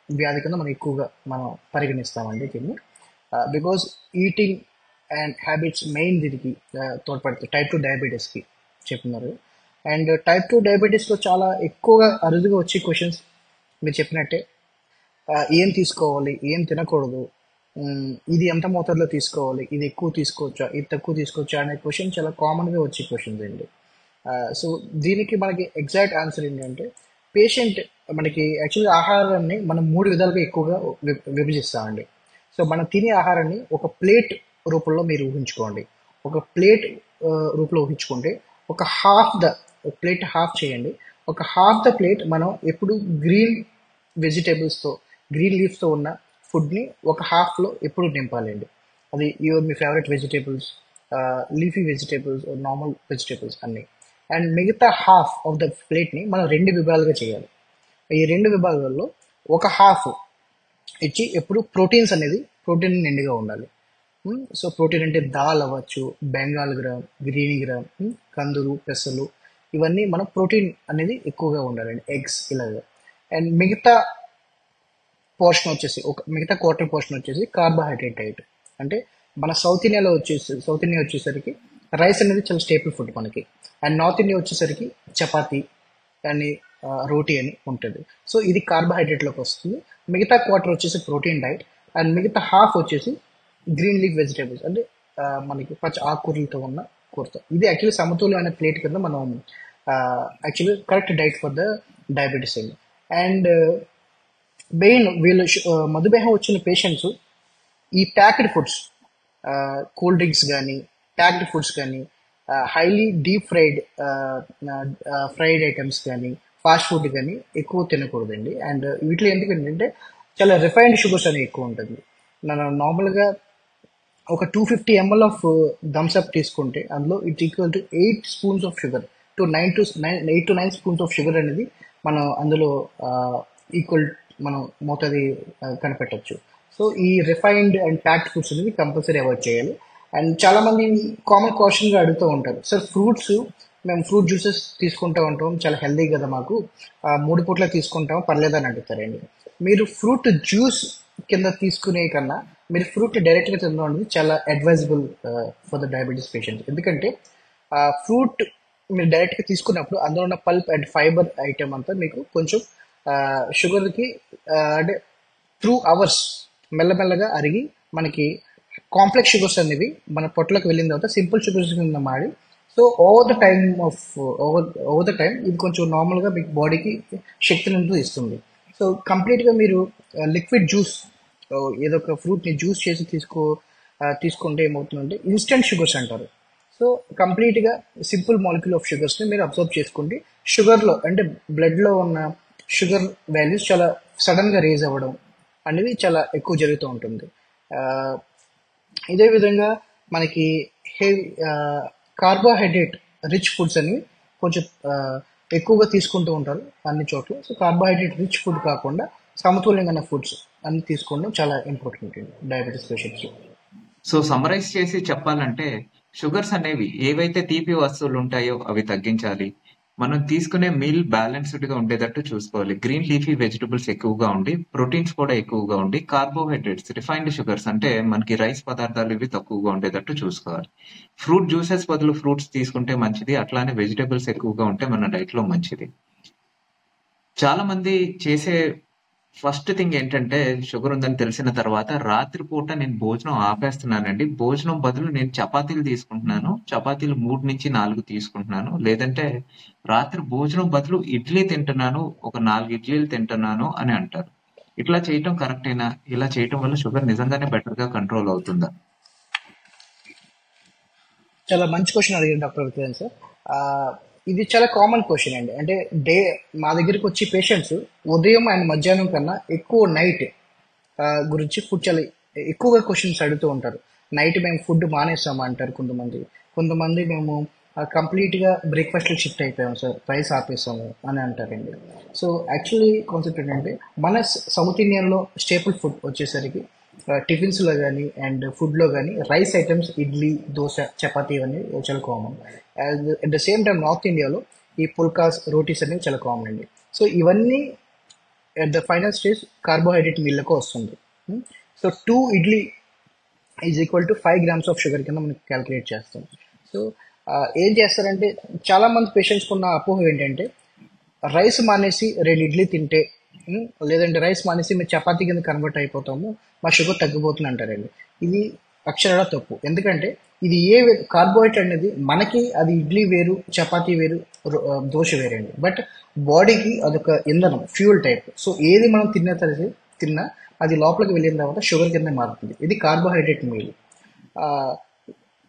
Speaker 2: వ్యాధి కింద మనం ఎక్కువగా మనం పరిగణిస్తామండి దీన్ని. Because eating and habits main దీనికి తోడ్పడుతుంది టైప్ 2 డయాబెటీస్కి చెప్తున్నారు. అండ్ టైప్ 2 డయాబెటీస్లో చాలా ఎక్కువగా అరుదుగా వచ్చే క్వశ్చన్స్ మీరు చెప్పినట్టే, ఏం తీసుకోవాలి, ఏం తినకూడదు, ఇది ఎంత మోతాదులో తీసుకోవాలి, ఇది ఎక్కువ తీసుకోవచ్చా, ఇది తక్కువ తీసుకోవచ్చా అనే క్వశ్చన్ చాలా కామన్గా వచ్చే క్వశ్చన్స్ అండి. సో దీనికి మనకి ఎగ్జాక్ట్ ఆన్సర్ ఏంటంటే పేషెంట్ మనకి యాక్చువల్గా ఆహారాన్ని మనం 3 విధాలుగా ఎక్కువగా విభజిస్తామండి. సో మనం తినే ఆహారాన్ని ఒక ప్లేట్ రూపంలో మీరు ఊహించుకోండి. ఒక ప్లేట్ రూపంలో ఊహించుకుంటే ఒక ప్లేట్ హాఫ్ చేయండి. ఒక హాఫ్ ద ప్లేట్ మనం ఎప్పుడు గ్రీన్ వెజిటేబుల్స్తో, గ్రీన్ లీవ్స్తో ఉన్న ఫుడ్ని ఒక హాఫ్లో ఎప్పుడు నింపాలండి. అది మీ favourite vegetables, leafy vegetables, normal vegetables అన్నీ. అండ్ మిగతా హాఫ్ ఆఫ్ ద ప్లేట్ని మనం 2 విభాగాలుగా చేయాలి. ఈ 2 విభాగాల్లో ఒక హాఫ్ ఇచ్చి ఎప్పుడు ప్రోటీన్ నిండుగా ఉండాలి. సో ప్రోటీన్ అంటే దాల్ అవ్వచ్చు, బెంగాల్ గ్రామ్, గ్రీన్ గ్రామ్, కందులు, పెసలు, ఇవన్నీ మనం ప్రోటీన్ అనేది ఎక్కువగా ఉండాలండి, ఎగ్స్ ఇలాగా. అండ్ మిగతా క్వార్టర్ పోర్షన్ వచ్చేసి కార్బోహైడ్రేట్ డైట్. అంటే మన సౌత్ ఇండియా వచ్చేసరికి రైస్ అనేది చాలా స్టేపుల్ ఫుడ్ మనకి. అండ్ నార్త్ ఇండియా వచ్చేసరికి చపాతీ అని, రోటీ అని ఉంటుంది. సో ఇది కార్బోహైడ్రేట్లోకి వస్తుంది. మిగతా క్వార్టర్ వచ్చేసి ప్రోటీన్ డైట్ అండ్ మిగతా హాఫ్ వచ్చేసి గ్రీన్ లీఫ్ వెజిటేబుల్స్ అంటే మనకి పచ్చ ఆకుకూరలతో ఉన్న కూరతో. ఇది యాక్చువల్లీ సమతుల్యమైన ప్లేట్ కింద మనం actually correct diet for the diabetes అండి. అండ్ మెయిన్ వీళ్ళు మధుమేహం వచ్చిన పేషెంట్స్ ఈ ప్యాక్డ్ ఫుడ్స్, కూల్ డ్రింక్స్ కానీ, ప్యాక్డ్ ఫుడ్స్ కానీ, హైలీ డీప్ ఫ్రైడ్ ఐటమ్స్ కానీ, ఫాస్ట్ ఫుడ్ కానీ ఎక్కువ తినకూడదండి. అండ్ వీటిలో ఎందుకంటే చాలా రిఫైన్డ్ షుగర్స్ అనేవి ఎక్కువ ఉంటుంది. మనం నార్మల్గా ఒక 250 ml ఆఫ్ థమ్స్అప్ తీసుకుంటే అందులో it equal to 8 spoons of sugar, 8 to 9 spoons of sugar అనేది మనం అందులో ఈక్వల్ మనం మోతాది కనిపెట్టచ్చు. సో ఈ రిఫైన్డ్ అండ్ ప్యాక్డ్ ఫుడ్స్ అనేది కంపల్సరీ అవాయిడ్ చేయాలి. అండ్ చాలా మంది కామన్ క్వశ్చన్గా అడుగుతూ ఉంటారు, సార్ ఫ్రూట్స్ మేము ఫ్రూట్ జ్యూసెస్ తీసుకుంటూ ఉంటాం, చాలా హెల్దీ కదా మాకు, 3 పూట్ల తీసుకుంటాం పర్లేదని అడుగుతారండి. మీరు ఫ్రూట్ జ్యూస్ కింద తీసుకునే కన్నా మీరు ఫ్రూట్ డైరెక్ట్గా తినడం అనేది చాలా advisable for the diabetes patient. ఎందుకంటే ఫ్రూట్ మీరు డైరెక్ట్గా తీసుకున్నప్పుడు అందులో ఉన్న పల్ప్ అండ్ ఫైబర్ ఐటమ్ అంతా మీకు కొంచెం షుగర్కి అంటే త్రూ అవర్స్ మెల్లమెల్లగా అరిగి మనకి కాంప్లెక్స్ షుగర్స్ అనేవి మన పొట్టలోకి వెళ్ళిన తర్వాత సింపుల్ షుగర్స్ కింద మారి, సో ఓవర్ ద టైం ఇది కొంచెం నార్మల్గా మీకు బాడీకి శక్తిని అనేది ఇస్తుంది. సో కంప్లీట్గా మీరు లిక్విడ్ జ్యూస్, ఏదో ఒక ఫ్రూట్ని జ్యూస్ చేసి తీసుకుంటే ఏమవుతుందంటే ఇన్స్టెంట్ షుగర్స్ అంటారు. సో కంప్లీట్గా సింపుల్ మాలిక్యూల్ ఆఫ్ షుగర్స్ని మీరు అబ్జర్వ్ చేసుకోండి. షుగర్లో అంటే బ్లడ్లో ఉన్న షుగర్ వాల్యూస్ చాలా సడన్గా రేజ్ అవ్వడం అనేది చాలా ఎక్కువ జరుగుతూ ఉంటుంది. ఆ, ఇదే విధంగా మనకి హెవీ కార్బోహైడ్రేట్ రిచ్ ఫుడ్స్ అని కొంచెం ఎక్కువగా తీసుకుంటూ ఉంటారు అన్ని చోట్ల. సో కార్బోహైడ్రేట్ రిచ్ ఫుడ్ కాకుండా సమతుల్యంగా ఫుడ్స్ అన్ని తీసుకోవడం చాలా ఇంపార్టెంట్ డయాబెటీస్ పేషెంట్స్లో.
Speaker 1: సో సమరైజ్ చేసి చెప్పాలంటే షుగర్స్ అనేవి ఏవైతే తీపి వస్తువులు ఉంటాయో అవి తగ్గించాలి. మనం తీసుకునే మీల్ బ్యాలెన్స్డ్ గా ఉండేటట్టు చూసుకోవాలి. గ్రీన్ లీఫీ వెజిటబుల్స్ ఎక్కువగా ఉండి, ప్రోటీన్స్ కూడా ఎక్కువగా ఉండి, కార్బోహైడ్రేట్స్ రిఫైన్డ్ షుగర్స్ అంటే మనకి రైస్ పదార్థాలు ఇవి తక్కువగా ఉండేటట్టు చూసుకోవాలి. ఫ్రూట్ జ్యూసెస్ బదులు ఫ్రూట్స్ తీసుకుంటే మంచిది. అట్లానే వెజిటబుల్స్ ఎక్కువగా ఉంటే మన డైట్ లో మంచిది. చాలా మంది చేసే ఫస్ట్ థింగ్ ఏంటంటే షుగర్ ఉందని తెలిసిన తర్వాత రాత్రిపూట నేను భోజనం ఆపేస్తున్నానండి. భోజనం బదులు నేను చపాతీలు తీసుకుంటున్నాను. చపాతీలు 3-4 తీసుకుంటున్నాను. లేదంటే రాత్రి భోజనం బదులు ఇడ్లీ తింటున్నాను. ఒక 4 ఇడ్లీలు తింటున్నాను అని అంటారు. ఇట్లా చేయటం కరెక్టేనా? ఇలా చేయటం వల్ల షుగర్ నిజంగానే బెటర్ గా కంట్రోల్ అవుతుందా?
Speaker 2: చాలా మంచి క్వశ్చన్ అడిగారు డాక్టర్ విక్రమ్ సార్. ఆ, ఇది చాలా కామన్ క్వశ్చన్ అండి. అంటే మా దగ్గరికి వచ్చి పేషెంట్స్ ఉదయం అండ్ మధ్యాహ్నం కన్నా ఎక్కువ నైట్ గురించి ఫుడ్ చాలా ఎక్కువగా క్వశ్చన్స్ అడుగుతూ ఉంటారు. నైట్ మేము ఫుడ్ మానేస్తామా అంటారు కొంతమంది. కొంతమంది మేము కంప్లీట్గా బ్రేక్ఫాస్ట్కి షిఫ్ట్ అయిపోయాము సార్, రైస్ ఆపేసాము అని అంటారండి. సో యాక్చువల్లీ కాన్సెప్ట్ ఏంటంటే మన సౌత్ ఇండియన్లో స్టేపుల్ ఫుడ్ వచ్చేసరికి టిఫిన్స్లో కానీ అండ్ ఫుడ్లో కానీ రైస్ ఐటమ్స్ ఇడ్లీ, దోశ, చపాతీ ఇవన్నీ చాలా common. At the same time north ఇండియాలో ఈ పుల్కాస్, రోటీస్ అనేవి చాలా కామన్ అండి. సో ఇవన్నీ at the final stage carbohydrate మీల్లకు వస్తుంది. So 2 idli is equal to 5 grams ఆఫ్ షుగర్ కింద మనకి క్యాలిక్యులేట్ చేస్తాం. సో ఏం చేస్తారంటే చాలా మంది పేషెంట్స్కి ఉన్న అపోహ ఏంటంటే రైస్ మానేసి 2 ఇడ్లీ తింటే లేదంటే రైస్ మానేసి మేము చపాతీ కింద కన్వర్ట్ అయిపోతాము, మా షుగర్ తగ్గిపోతుంది అంటారండి. ఇది అక్షరాల తప్పు. ఎందుకంటే ఇది కార్బోహైడ్రేట్ అనేది మనకి అది ఇడ్లీ వేరు, చపాతీ వేరు, దోశ వేరండి. బట్ బాడీకి అదొక ఇంధనం, ఫ్యూల్ టైప్. సో ఏది మనం తిన్నా అది లోపలికి వెళ్ళిన తర్వాత షుగర్ కింద మారుతుంది. ఇది కార్బోహైడ్రేట్ మీల్.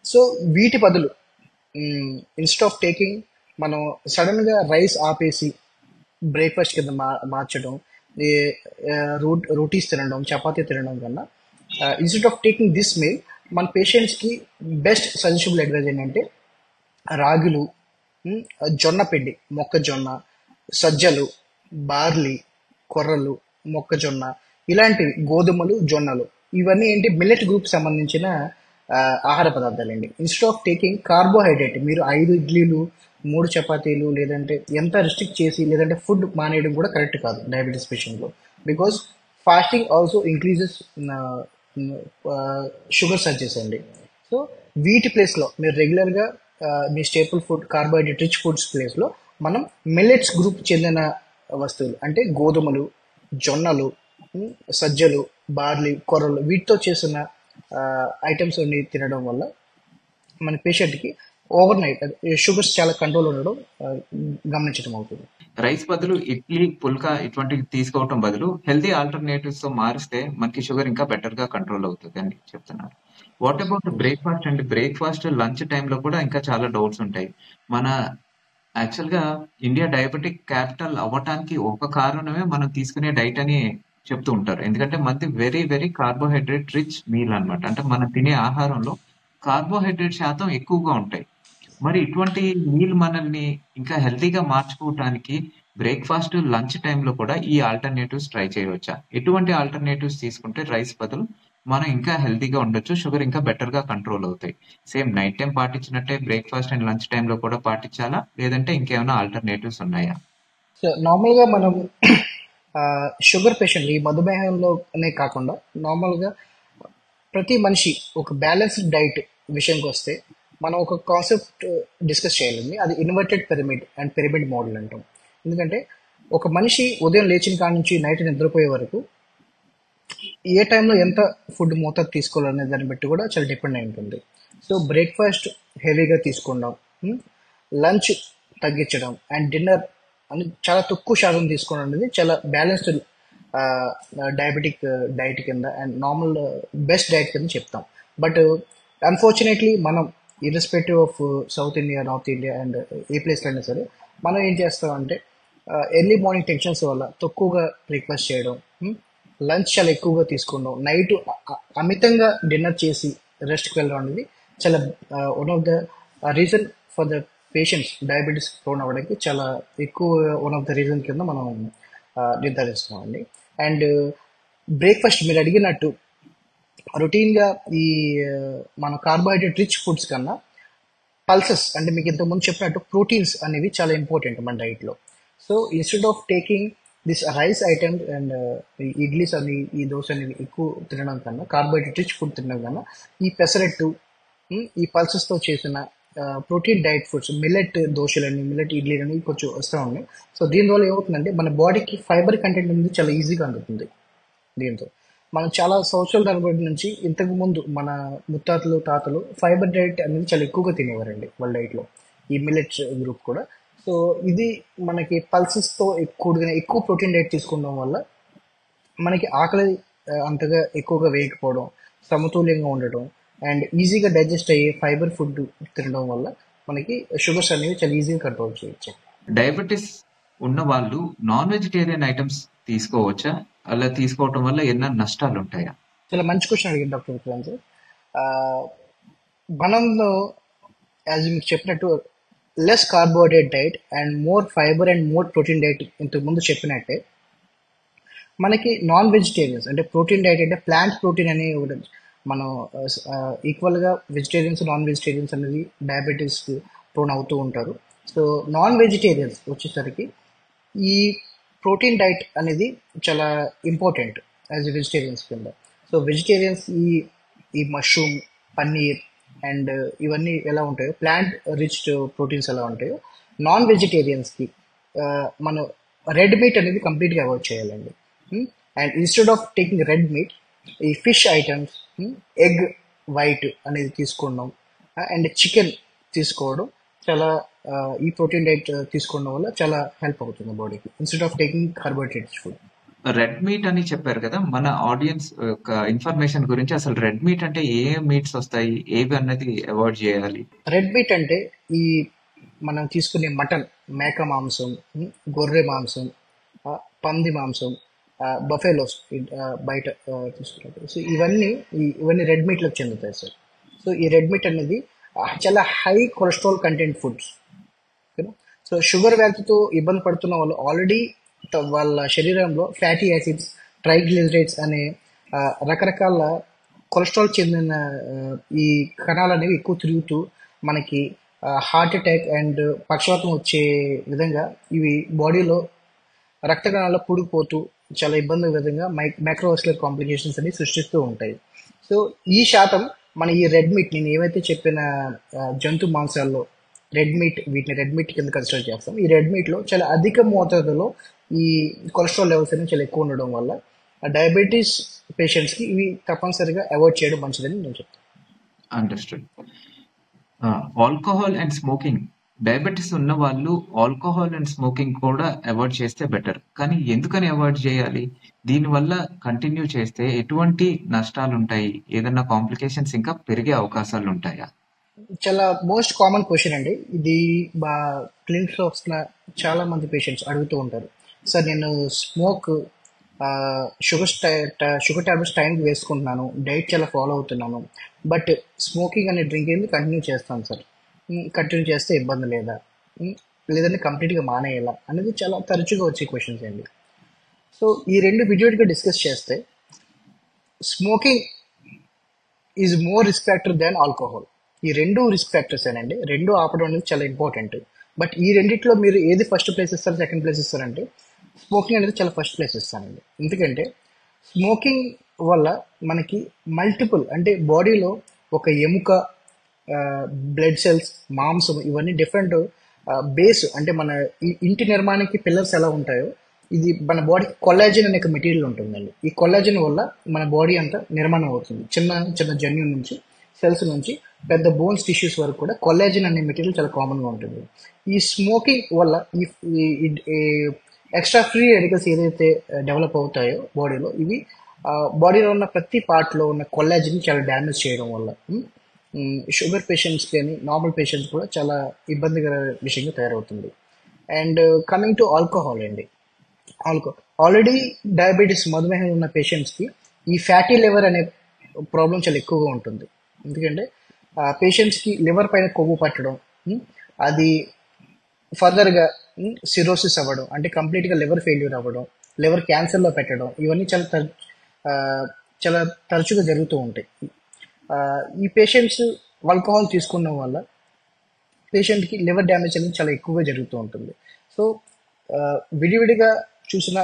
Speaker 2: సో వీటి బదులు ఇన్స్టెడ్ ఆఫ్ టేకింగ్ మనం సడన్గా రైస్ ఆపేసి బ్రేక్ఫాస్ట్ కింద మార్చడం, రోటీస్ తినడం, చపాతీ తినడం కన్నా instead of taking this meal మన పేషెంట్స్కి బెస్ట్ సజెషబుల్ అడ్వైజ్ ఏంటంటే రాగులు, జొన్న పిండి, మొక్కజొన్న, సజ్జలు, బార్లీ, కొర్రలు, మొక్కజొన్న ఇలాంటివి, గోధుమలు, జొన్నలు, ఇవన్నీ ఏంటి మిల్లెట్ గ్రూప్ సంబంధించిన ఆహార పదార్థాలండి. ఇన్స్టెడ్ ఆఫ్ టేకింగ్ కార్బోహైడ్రేట్ మీరు 5 ఇడ్లీలు, 3 చపాతీలు లేదంటే ఎంత రిస్ట్రిక్ట్ చేసి లేదంటే ఫుడ్ మానేయడం కూడా కరెక్ట్ కాదు డయాబెటీస్ పేషెంట్లో. Because fasting also increases sugar surges అండి. సో వీటి ప్లేస్లో మీరు రెగ్యులర్గా మీ staple food carbohydrate rich foods ప్లేస్లో మనం మిల్లెట్స్ గ్రూప్ చెందిన వస్తువులు అంటే గోధుమలు, జొన్నలు, సజ్జలు, బార్లీ, కొర్రలు వీటితో చేసిన ఐటమ్స్ అన్ని తినడం వల్ల మన పేషెంట్కి ఓవర్ నైట్ షుగర్స్ చాలా కంట్రోల్ ఉండడం గమనించడం అవుతుంది.
Speaker 1: రైస్ బదులు ఇడ్లీ, పుల్కా ఇటువంటివి తీసుకోవటం బదులు హెల్తీ ఆల్టర్నేటివ్స్ తో మారిస్తే మనకి షుగర్ ఇంకా బెటర్ గా కంట్రోల్ అవుతుంది అని చెప్తున్నారు. వాట్ అబౌట్ బ్రేక్ఫాస్ట్ అండి? బ్రేక్ఫాస్ట్, లంచ్ టైంలో కూడా ఇంకా చాలా డౌట్స్ ఉంటాయి. మన యాక్చువల్ గా ఇండియా డయాబెటిక్ క్యాపిటల్ అవ్వటానికి ఒక కారణమే మనం తీసుకునే డైట్ అని చెప్తూ ఉంటారు. ఎందుకంటే మనది very very carbohydrate rich meal అన్నమాట. అంటే మనం తినే ఆహారంలో కార్బోహైడ్రేట్ శాతం ఎక్కువగా ఉంటాయి. మరి ఇటువంటి మీల్ మనల్ని ఇంకా హెల్తీగా మార్చుకోవటానికి బ్రేక్ఫాస్ట్, లంచ్ టైంలో కూడా ఈ ఆల్టర్నేటివ్స్ ట్రై చేయవచ్చా? ఎటువంటి ఆల్టర్నేటివ్స్ తీసుకుంటే రైస్ బదులు మనం ఇంకా హెల్తీగా ఉండొచ్చు, షుగర్ ఇంకా బెటర్ గా కంట్రోల్ అవుతాయి? సేమ్ నైట్ టైం పాటించినట్టే బ్రేక్ఫాస్ట్ అండ్ లంచ్ టైంలో కూడా పాటించాలా, లేదంటే ఇంకేమైనా ఆల్టర్నేటివ్స్ ఉన్నాయా?
Speaker 2: సో నార్మల్గా మనం షుగర్ పేషెంట్ ఈ మధుమేహంలోనే కాకుండా నార్మల్గా ప్రతి మనిషి ఒక బ్యాలెన్స్డ్ డైట్ విషయంకి వస్తే మనం ఒక కాన్సెప్ట్ డిస్కస్ చేయాలండి. అది inverted pyramid and pyramid model అంటాం. ఎందుకంటే ఒక మనిషి ఉదయం లేచిన కాడ నుంచి నైట్ నిద్రపోయే వరకు ఏ టైంలో ఎంత ఫుడ్ మోతాదు తీసుకోవాలనే దాన్ని బట్టి కూడా చాలా డిపెండ్ అయి ఉంటుంది. సో బ్రేక్ఫాస్ట్ హెవీగా తీసుకుందాం, లంచ్ తగ్గించడం అండ్ డిన్నర్ అని చాలా తక్కువ శాతం తీసుకోవడం అనేది చాలా బ్యాలెన్స్డ్ డయాబెటిక్ డైట్ కింద అండ్ నార్మల్ బెస్ట్ డైట్ కింద చెప్తాం. బట్ అన్ఫార్చునేట్లీ మనం irrespective of South India, North India and ఏ ప్లేస్లో అయినా సరే మనం ఏం చేస్తామంటే ఎర్లీ మార్నింగ్ టెన్షన్స్ వల్ల తక్కువగా బ్రేక్ఫాస్ట్ చేయడం, లంచ్ చాలా ఎక్కువగా తీసుకోవడం, నైట్ అమితంగా డిన్నర్ చేసి రెస్ట్కి వెళ్ళడం అనేది చాలా one of the reason for the patients diabetes prone అవ్వడానికి చాలా ఎక్కువ వన్ ఆఫ్ ద రీజన్ కింద మనం నిర్ధారిస్తున్నామండి. అండ్ బ్రేక్ఫాస్ట్ మీరు అడిగినట్టు రొటీన్గా ఈ మన కార్బోహైడ్రేట్ రిచ్ ఫుడ్స్ కన్నా పల్సెస్ అంటే మీకు ఇంతకుముందు చెప్పినట్టు ప్రోటీన్స్ అనేవి చాలా ఇంపార్టెంట్ మన డైట్లో. So instead of taking this rice items and idlis అని ఈ దోశ అనేవి ఎక్కువ తినడం కన్నా, కార్బోహైడ్రేట్ రిచ్ ఫుడ్ తినడం కన్నా ఈ పెసరట్టు, ఈ పల్సెస్తో చేసిన ప్రోటీన్ డైట్ ఫుడ్స్, మిల్లెట్ దోశలని, మిల్లెట్ ఇడ్లీలు అనేవి కొంచెం వస్తూ ఉన్నాయి. సో దీనివల్ల ఏమవుతుందంటే మన బాడీకి ఫైబర్ కంటెంట్ అనేది చాలా ఈజీగా అందుతుంది. దీంతో మనం చాలా సంవత్సరాల తరబడి నుంచి ఇంతకు ముందు మన ముత్తాతలు తాతలు ఫైబర్ డైట్ అనేది చాలా ఎక్కువగా తినేవారండి వాళ్ళ డైట్లో, ఈ మిల్లెట్స్ గ్రూప్ కూడా. సో ఇది మనకి పల్సెస్తో ఎక్కువ ప్రోటీన్ డైట్ తీసుకోవడం వల్ల మనకి ఆకలి అంతగా ఎక్కువగా వేయకపోవడం, సమతుల్యంగా ఉండటం అండ్ ఈజీగా డైజెస్ట్ అయ్యే ఫైబర్ ఫుడ్ తినడం వల్ల మనకి షుగర్స్ అనేవి చాలా ఈజీగా కంట్రోల్ చేయొచ్చు.
Speaker 1: డయాబెటీస్ ఉన్న వాళ్ళు నాన్ వెజిటేరియన్ ఐటమ్స్ తీసుకోవచ్చా? అలా తీసుకోవటం వల్ల ఏమైనా నష్టాలు ఉంటాయా?
Speaker 2: చాలా మంచి క్వశ్చన్ అడిగింది డాక్టర్ విక్రాంత్. మనంలో యాజ్ మీకు చెప్పినట్టు less carbohydrate diet and more fibre and more protein diet ఇంతకు ముందు చెప్పినట్టే మనకి నాన్ వెజిటేరియన్స్ అంటే ప్రోటీన్ డైట్ అంటే ప్లాంట్ ప్రోటీన్ అని మనం ఈక్వల్గా వెజిటేరియన్స్ నాన్ వెజిటేరియన్స్ అనేది డయాబెటీస్కి ప్రోన్ అవుతూ ఉంటారు. సో నాన్ వెజిటేరియన్స్ వచ్చేసరికి ఈ ప్రోటీన్ డైట్ అనేది చాలా ఇంపార్టెంట్ యాజ్ వెజిటేరియన్స్ కింద. సో వెజిటేరియన్స్ ఈ మష్రూమ్, పన్నీర్ అండ్ ఇవన్నీ ఎలా ఉంటాయో, ప్లాంట్ రిచ్ ప్రోటీన్స్ ఎలా ఉంటాయో, నాన్ వెజిటేరియన్స్కి మనం రెడ్ మీట్ అనేది కంప్లీట్గా అవాయిడ్ చేయాలండి. And instead of taking red meat, ఈ ఫిష్ ఐటమ్స్, ఎగ్ వైట్ అనేది తీసుకోవడం అండ్ చికెన్ తీసుకోవడం చాలా ఈ ప్రోటీన్ డైట్ తీసుకోవడం వల్ల చాలా హెల్ప్ అవుతుంది బాడీకి instead of taking carbohydrates food.
Speaker 1: Red meat అని చెప్పారు కదా, మన ఆడియన్స్ యొక్క ఇన్ఫర్మేషన్ గురించి అసలు రెడ్ మీట్ అంటే ఏ మీట్స్ వస్తాయి, ఏవి అన్నది అవాయిడ్ చేయాలి?
Speaker 2: రెడ్ మీట్ అంటే ఈ మనం తీసుకునే మటన్, మేక మాంసం, గొర్రె మాంసం, పంది మాంసం, బఫెలోస్ బయట తీసుకుంటారు. సో ఇవన్నీ రెడ్ మీట్లకు చెందుతాయి సార్. సో ఈ రెడ్ మీట్ అనేది చాలా high cholesterol content foods. So sugar వ్యాధితో ఇబ్బంది పడుతున్న వాళ్ళు ఆల్రెడీ వాళ్ళ శరీరంలో ఫ్యాటీ యాసిడ్స్, ట్రైగ్లిజరైడ్స్ అనే రకరకాల కొలెస్ట్రాల్ చెందిన ఈ కణాలు అనేవి ఎక్కువ తిరుగుతూ మనకి హార్ట్ అటాక్ అండ్ పక్షవాతం వచ్చే విధంగా ఇవి బాడీలో రక్త కణాల్లో కూడిపోతూ చాలా ఇబ్బంది విధంగా మైక్రోవాస్కులర్ కాంప్లికేషన్స్ అనేవి సృష్టిస్తూ ఉంటాయి. సో ఈ శాతం మన ఈ రెడ్ మీట్, నేను ఏవైతే చెప్పిన జంతు మాంసాల్లో వీటిని రెడ్ మీట్ కింద కన్సిడర్ చేస్తాం. ఈ రెడ్ మీట్లో చాలా అధిక మోతాదులో ఈ కొలెస్ట్రాల్ లెవెల్స్ అనేవి చాలా ఎక్కువ ఉండడం వల్ల డయాబెటీస్ పేషెంట్స్కి ఇవి తప్పనిసరిగా అవాయిడ్ చేయడం మంచిదని నేను చెప్తాను.
Speaker 1: Understood. Alcohol and smoking, diabetes ఉన్న వాళ్ళు ఆల్కహాల్ అండ్ స్మోకింగ్ కూడా అవాయిడ్ చేస్తే బెటర్. కానీ ఎందుకని అవాయిడ్ చేయాలి? దీనివల్ల కంటిన్యూ చేస్తే ఎటువంటి నష్టాలు ఉంటాయి? ఏదన్నా కాంప్లికేషన్స్ ఇంకా పెరిగే అవకాశాలు ఉంటాయా?
Speaker 2: చాలా మోస్ట్ కామన్ క్వశ్చన్ అండి ఇది. క్లినిక్స్లో వస్తున్న చాలా మంది పేషెంట్స్ అడుగుతూ ఉంటారు, సార్ నేను స్మోక్ షుగర్ టాబ్లెట్స్ టైంకి వేసుకుంటున్నాను, డైట్ చాలా ఫాలో అవుతున్నాను, బట్ స్మోకింగ్ అనే డ్రింక్ ఏంది కంటిన్యూ చేస్తాను సార్, కంటిన్యూ చేస్తే ఇబ్బంది లేదా, లేదంటే కంప్లీట్గా మానేయాలా అనేది చాలా తరచుగా వచ్చే క్వశ్చన్స్ అండి. సో ఈ రెండు విడివిడిగా డిస్కస్ చేస్తే smoking is more risk factor than alcohol. ఈ రెండు రిస్క్ ఫ్యాక్టర్స్ ఏనండి, రెండు ఆపడం అనేది చాలా ఇంపార్టెంట్. బట్ ఈ రెండిట్లో మీరు ఏది ఫస్ట్ ప్లేస్ ఇస్తారు, సెకండ్ ప్లేస్ ఇస్తారంటే స్మోకింగ్ అనేది చాలా ఫస్ట్ ప్లేస్ ఇస్తానండి. ఎందుకంటే స్మోకింగ్ వల్ల మనకి మల్టిపుల్ అంటే బాడీలో ఒక ఎముక, బ్లడ్ సెల్స్, మాంసం ఇవన్నీ డిఫరెంట్ బేస్ అంటే మన ఇంటి నిర్మాణానికి పిల్లర్స్ ఎలా ఉంటాయో ఇది మన బాడీ కొల్లాజన్ అనే మెటీరియల్ ఉంటుందండి. ఈ కొల్లాజన్ వల్ల మన బాడీ అంతా నిర్మాణం అవుతుంది. చిన్న చిన్న జన్యు నుంచి, సెల్స్ నుంచి పెద్ద బోన్స్ టిష్యూస్ వరకు కూడా కొల్లాజన్ అనే మెటీరియల్ చాలా కామన్గా ఉంటుంది. ఈ స్మోకింగ్ వల్ల ఈ ఎక్స్ట్రా ఫ్రీ రెడికల్స్ ఏదైతే డెవలప్ అవుతాయో బాడీలో, ఇవి బాడీలో ఉన్న ప్రతి పార్ట్లో ఉన్న కొల్లాజన్ చాలా డ్యామేజ్ చేయడం వల్ల షుగర్ పేషెంట్స్ కానీ నార్మల్ పేషెంట్స్ కూడా చాలా ఇబ్బందికర విషయంగా తయారవుతుంది. అండ్ కమింగ్ టు ఆల్కహాల్ అండి, ఆల్రెడీ డయాబెటీస్ మధుమేహం ఉన్న పేషెంట్స్కి ఈ ఫ్యాటీ లివర్ అనే ప్రాబ్లం చాలా ఎక్కువగా ఉంటుంది. ఎందుకంటే పేషెంట్స్కి లివర్ పైన కొవ్వు పట్టడం, అది ఫర్దర్గా సిరోసిస్ అవ్వడం, అంటే కంప్లీట్గా లివర్ ఫెయిల్యూర్ అవ్వడం, లివర్ క్యాన్సర్లో పెట్టడం, ఇవన్నీ చాలా తరచుగా జరుగుతూ ఉంటాయి. ఈ పేషెంట్స్ ఆల్కహాల్ తీసుకున్న వల్ల పేషెంట్కి లివర్ డ్యామేజ్ అనేది చాలా ఎక్కువగా జరుగుతూ ఉంటుంది. సో విడివిడిగా చూసినా